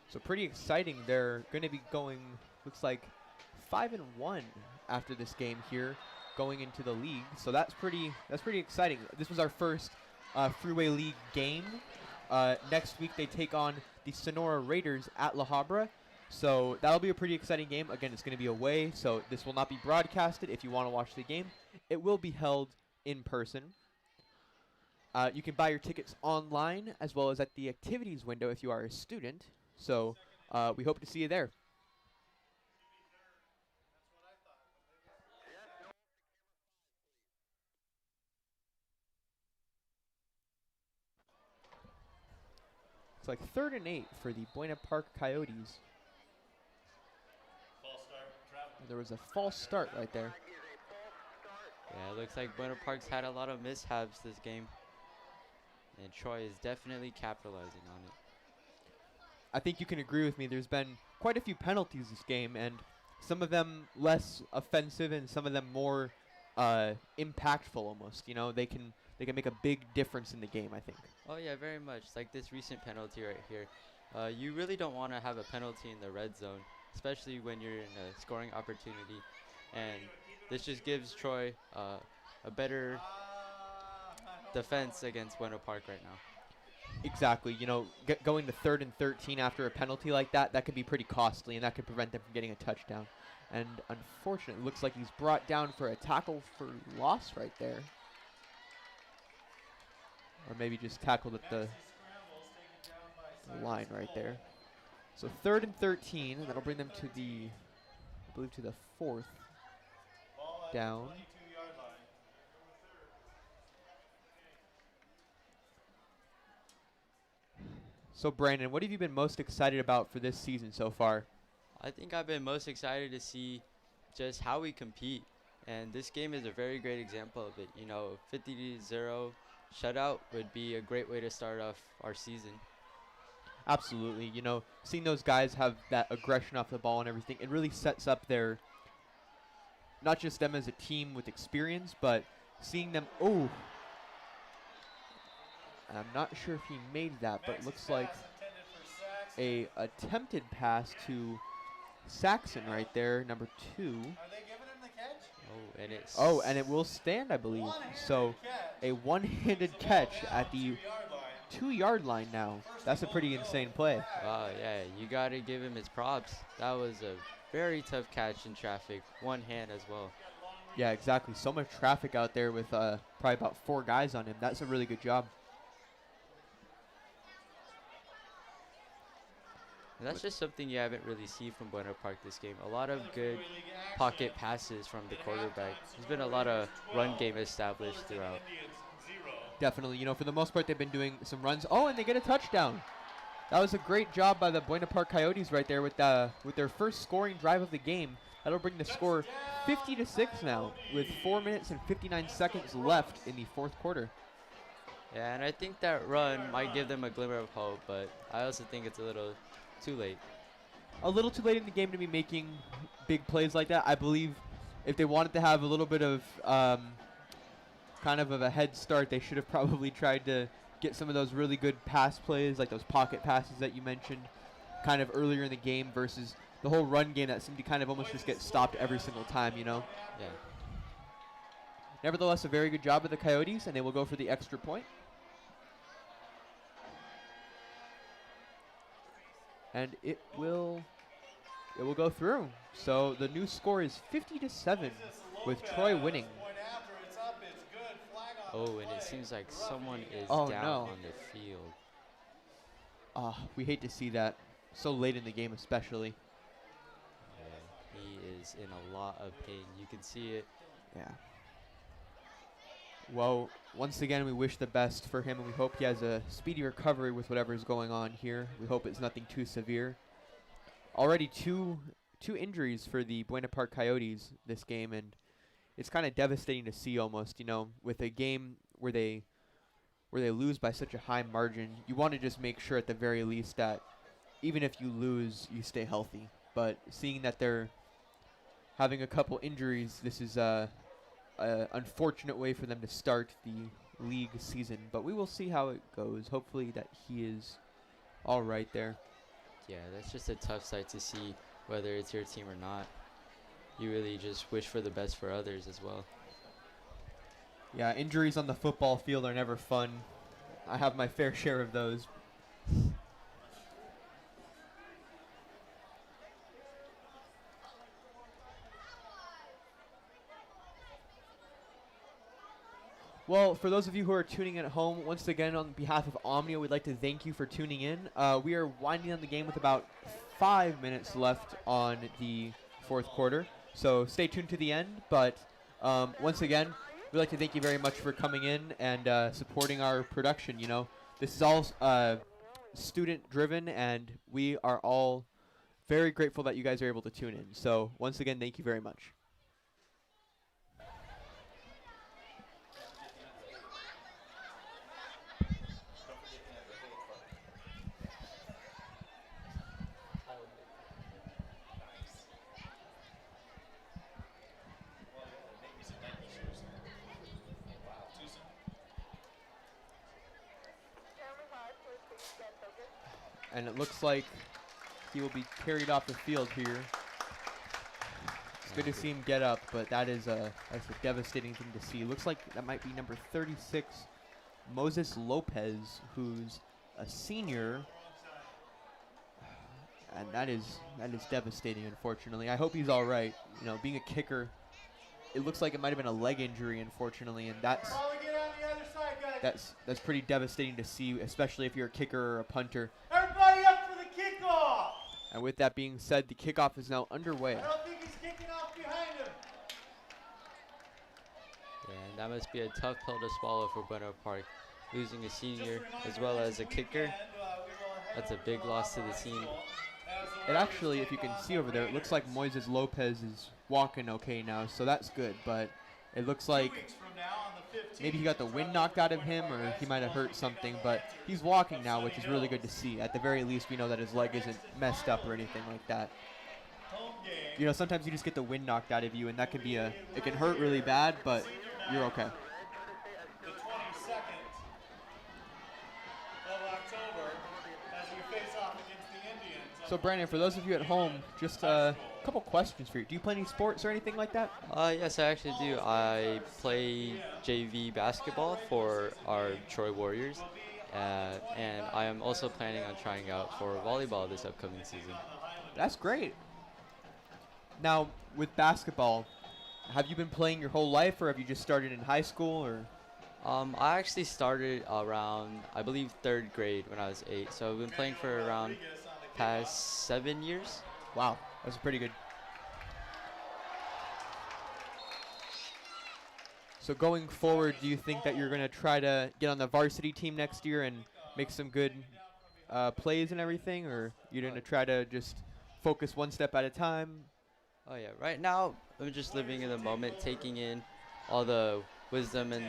So pretty exciting. They're going to be going, looks like 5-1 after this game here, going into the league. So that's pretty exciting. This was our first Freeway League game. Next week they take on the Sonora Raiders at La Habra. So that'll be a pretty exciting game. Again, it's going to be away, so this will not be broadcasted. If you want to watch the game, it will be held in person. You can buy your tickets online as well as at the activities window if you are a student. So we hope to see you there. It's like 3rd and 8 for the Buena Park Coyotes. There was a false start right there. Yeah, it looks like Buena Park's had a lot of mishaps this game. And Troy is definitely capitalizing on it. I think you can agree with me. There's been quite a few penalties this game, and some of them less offensive and some of them more impactful almost. They can make a big difference in the game, I think. Oh, yeah, very much. Like this recent penalty right here. You really don't want to have a penalty in the red zone, especially when you're in a scoring opportunity. And this just gives Troy a better defense against Buena Park right now. Exactly. Going to 3rd and 13 after a penalty like that could be pretty costly, and that could prevent them from getting a touchdown. And unfortunately, it looks like he's brought down for a tackle for loss right there. Or maybe just tackled at the line right there. So 3rd and 13, and that'll bring them to the, I believe, to the 4th down. So Brandon, what have you been most excited about for this season so far? I think I've been most excited to see just how we compete. And this game is a very great example of it. 50-0 shutout would be a great way to start off our season. Absolutely. Seeing those guys have that aggression off the ball and everything, it really sets up their, not just them as a team with experience, but seeing them, I'm not sure if he made that, but it looks like a attempted pass to Saxon right there, number 2. Are they giving him the catch? And it will stand, I believe. So a one-handed catch at the 2-yard line now. That's a pretty insane play. Yeah, you got to give him his props. That was a very tough catch in traffic. One hand as well. Yeah, exactly. So much traffic out there with probably about 4 guys on him. That's a really good job. And that's just something you haven't really seen from Buena Park this game. A lot of good pocket passes from the quarterback. There's been a lot of run game established throughout. Definitely. You know, for the most part, they've been doing some runs. Oh, and they get a touchdown. That was a great job by the Buena Park Coyotes right there with their first scoring drive of the game. That'll bring the score 50-6 now with 4 minutes and 59 seconds left in the fourth quarter. Yeah, and I think that run might give them a glimmer of hope, but I also think it's a little too late. A little too late in the game to be making big plays like that. I believe if they wanted to have a little bit of kind of a head start, they should have probably tried to get some of those really good pass plays, like those pocket passes that you mentioned, kind of earlier in the game versus the whole run game that seemed to kind of almost just get stopped every single time, you know? Yeah. Nevertheless, a very good job of the Coyotes, and they will go for the extra point. And it will go through. So the new score is 50-7 with Troy winning. Oh, and it seems like someone is down on the field. We hate to see that so late in the game especially. Yeah, he is in a lot of pain. You can see it. Yeah. Well, once again, we wish the best for him, and we hope he has a speedy recovery with whatever is going on here. We hope it's nothing too severe. Already two injuries for the Buena Park Coyotes this game, and it's kind of devastating to see almost, you know, with a game where they lose by such a high margin. You want to just make sure at the very least that even if you lose, you stay healthy. But seeing that they're having a couple injuries, this is an unfortunate way for them to start the league season. But we will see how it goes. Hopefully that he is all right there. Yeah, that's just a tough sight to see, whether it's your team or not. You really just wish for the best for others as well. Yeah, injuries on the football field are never fun. I have my fair share of those. Well, for those of you who are tuning in at home, once again on behalf of Omnia, we'd like to thank you for tuning in. We are winding down the game with about 5 minutes left on the fourth quarter, so stay tuned to the end. But once again, we'd like to thank you very much for coming in and supporting our production. You know, this is all student-driven, and we are all very grateful that you guys are able to tune in. So once again, thank you very much. And it looks like he will be carried off the field here. It's good to see him get up, but that's a devastating thing to see. Looks like that might be number 36, Moses Lopez, who's a senior. And that is devastating, unfortunately. I hope he's all right. You know, being a kicker, it looks like it might have been a leg injury, unfortunately, and that's pretty devastating to see, especially if you're a kicker or a punter. Everybody up for the kickoff! And with that being said, the kickoff is now underway. I don't think he's kicking off behind him. Yeah, and that must be a tough pill to swallow for Buena Park. Losing a senior as well as a kicker, that's a big loss to the team. It actually, if you can see over there, it looks like Moises Lopez is walking okay now, so that's good. But it looks like maybe he got the wind knocked out of him, or he might have hurt something. But he's walking now, which is really good to see. At the very least, we know that his leg isn't messed up or anything like that. You know, sometimes you just get the wind knocked out of you, and that can be it can hurt really bad, but you're okay. The 22nd of October as we face off against the Indians. So Brandon, for those of you at home, just a couple questions for you. Do you play any sports or anything like that? Yes, I actually do. I play JV basketball for our Troy Warriors, and I am also planning on trying out for volleyball this upcoming season. That's great. Now, with basketball, have you been playing your whole life, or have you just started in high school, or? I actually started around, I believe, 3rd grade when I was 8, so I've been playing for around past 7 years. Wow, that's pretty good. So going forward, do you think that you're going to try to get on the varsity team next year and make some good plays and everything, or you're going to try to just focus one step at a time? Oh yeah, right now I'm just living in the moment, taking in all the wisdom and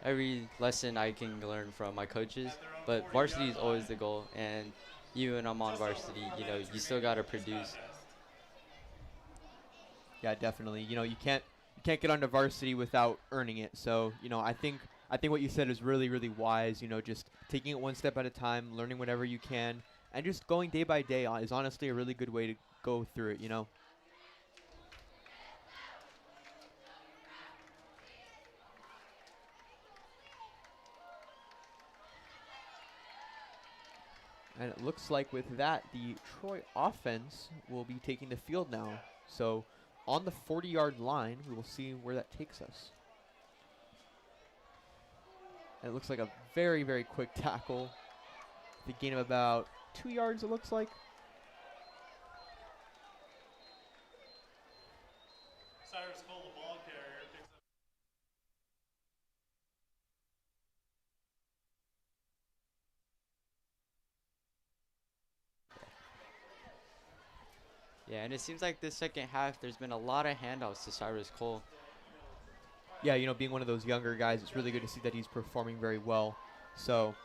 every lesson I can learn from my coaches. But varsity is always the goal, and even when I'm on varsity, you still gotta produce. Yeah, definitely. You can't get onto varsity without earning it. So, I think what you said is really, really wise. Just taking it one step at a time, learning whatever you can, and just going day by day is honestly a really good way to go through it. And it looks like with that, the Troy offense will be taking the field now. So on the 40-yard line, we will see where that takes us. And it looks like a very, very quick tackle. The gain of about 2 yards, it looks like. Cyrus Cole, the ball carrier, picks up. Yeah, and it seems like this second half, there's been a lot of handouts to Cyrus Cole. Yeah, being one of those younger guys, it's really good to see that he's performing very well. So,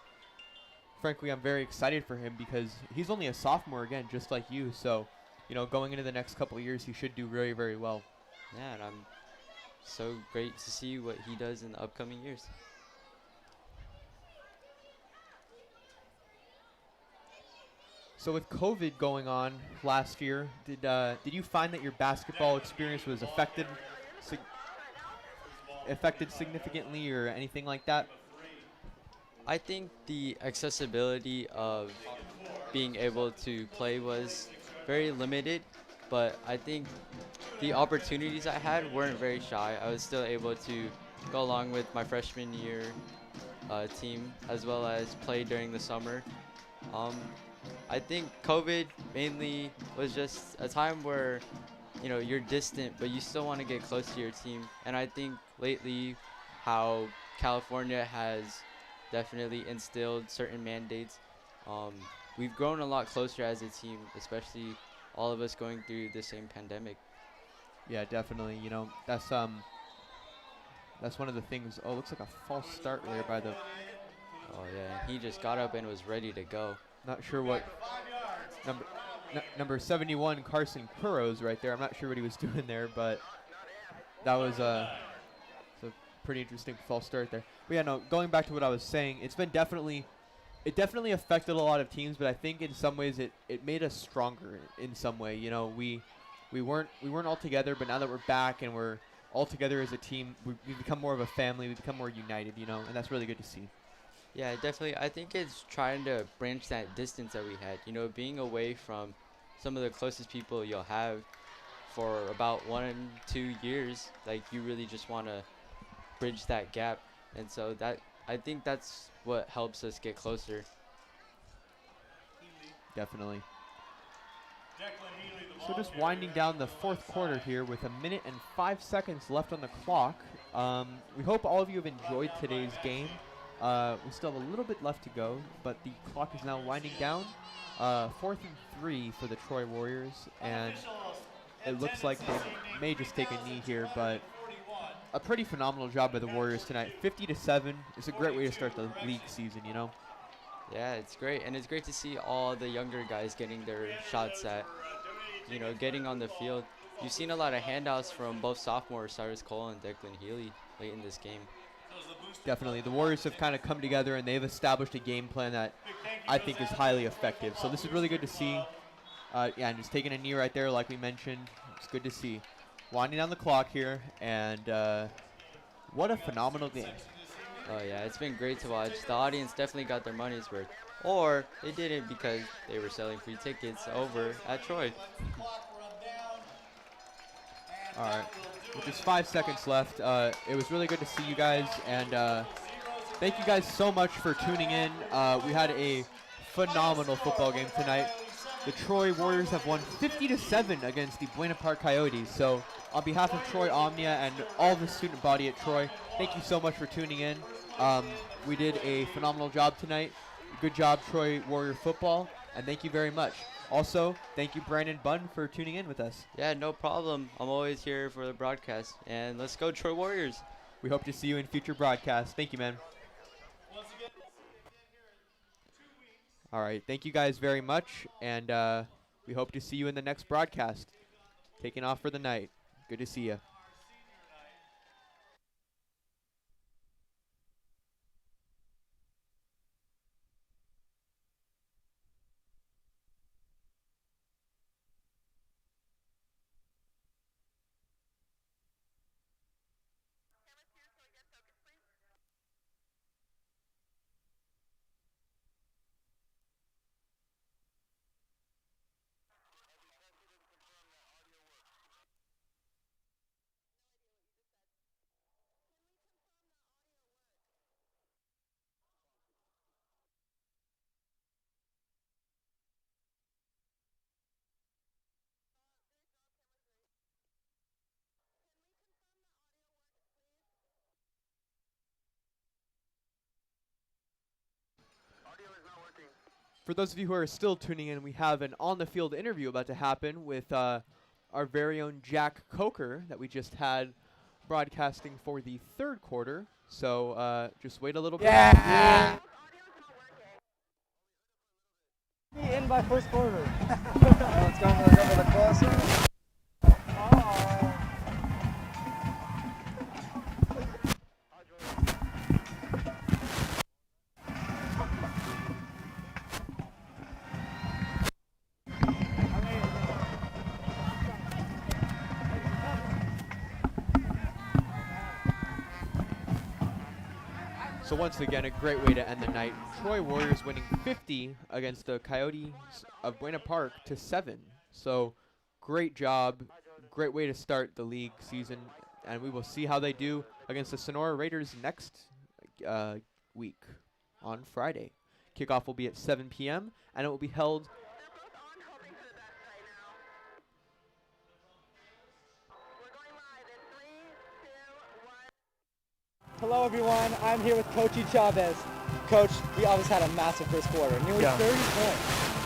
frankly, I'm very excited for him because he's only a sophomore again, just like you. So, going into the next couple of years, he should do very, very well. Yeah, and I'm so great to see what he does in the upcoming years. So with COVID going on last year, did you find that your basketball experience was affected significantly or anything like that? I think the accessibility of being able to play was very limited, but I think the opportunities I had weren't very shy. I was still able to go along with my freshman year team as well as play during the summer. I think COVID mainly was just a time where you're distant, but you still want to get close to your team. And I think lately how California has definitely instilled certain mandates. We've grown a lot closer as a team, especially all of us going through the same pandemic. Yeah, definitely. That's one of the things. Oh, looks like a false start there by the. Oh yeah, he just got up and was ready to go. Not sure what number 71 Carson Kurros right there. I'm not sure what he was doing there, but that was a pretty interesting false start there. But yeah, no, going back to what I was saying, it definitely affected a lot of teams, but I think in some ways it made us stronger in some way. We weren't all together, but now that we're back and we're all together as a team, we've become more of a family. We've become more united, and that's really good to see. Yeah, definitely. I think it's trying to branch that distance that we had. Being away from some of the closest people you'll have for about 1-2 years, like you really just want to bridge that gap. And so I think that's what helps us get closer. Definitely. So just winding down the fourth quarter here with 1 minute and 5 seconds left on the clock. We hope all of you have enjoyed today's game. We still have a little bit left to go, but the clock is now winding down. 4th and 3 for the Troy Warriors, and it looks like they may just take a knee here, but a pretty phenomenal job by the Warriors tonight. 50-7 is a great way to start the league season, Yeah, it's great, and it's great to see all the younger guys getting their shots at, getting on the field. You've seen a lot of handouts from both sophomores, Cyrus Cole and Declan Healy, late in this game. Definitely. The Warriors have kind of come together, and they've established a game plan that I think is highly effective. So this is really good to see. Yeah, and just taking a knee right there, like we mentioned. It's good to see. Winding down the clock here, and what a phenomenal game. Oh, yeah, it's been great to watch. The audience definitely got their money's worth. Or they didn't because they were selling free tickets over at Troy. All right. With just 5 seconds left, it was really good to see you guys, and thank you guys so much for tuning in. We had a phenomenal football game tonight. the Troy Warriors have won 50-7 against the Buena Park Coyotes. So on behalf of Troy Omnia and all the student body at Troy, thank you so much for tuning in. We did a phenomenal job tonight. Good job, Troy Warrior football, and thank you very much. Also, thank you, Brandon Bunn, for tuning in with us. Yeah, no problem. I'm always here for the broadcast. And let's go, Troy Warriors. We hope to see you in future broadcasts. Thank you, man. All right, thank you guys very much, and we hope to see you in the next broadcast. Taking off for the night. Good to see you. For those of you who are still tuning in, we have an on-the-field interview about to happen with our very own Jack Coker that we just had broadcasting for the third quarter. So just wait a little bit. Yeah! In by first quarter. Let's go for the closer. So once again, a great way to end the night. Troy Warriors winning 50 against the Coyotes of Buena Park to 7. So great job, great way to start the league season, and we will see how they do against the Sonora Raiders next week on Friday. Kickoff will be at 7 p.m. and it will be held. Hello, everyone. I'm here with Coach Chavez. Coach, we obviously had a massive first quarter, nearly 30 points.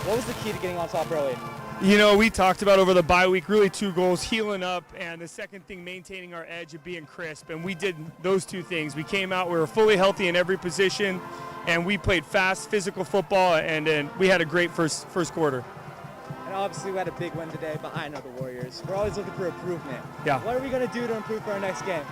What was the key to getting on top early? You know, we talked about over the bye week, really 2 goals, healing up, and the second thing, maintaining our edge and being crisp. And we did those 2 things. We came out, we were fully healthy in every position, and we played fast, physical football, and we had a great first quarter. And obviously we had a big win today behind the Warriors. We're always looking for improvement. Yeah. What are we going to do to improve for our next game?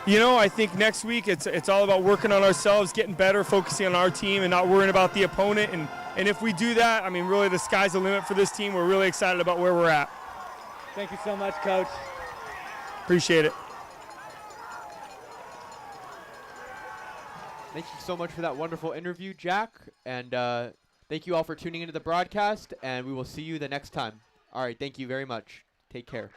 You know, I think next week it's all about working on ourselves, getting better, focusing on our team, and not worrying about the opponent. And if we do that, I mean, really the sky's the limit for this team. We're really excited about where we're at. Thank you so much, Coach. Appreciate it. Thank you so much for that wonderful interview, Jack. And thank you all for tuning into the broadcast, and we will see you the next time. All right, thank you very much. Take care.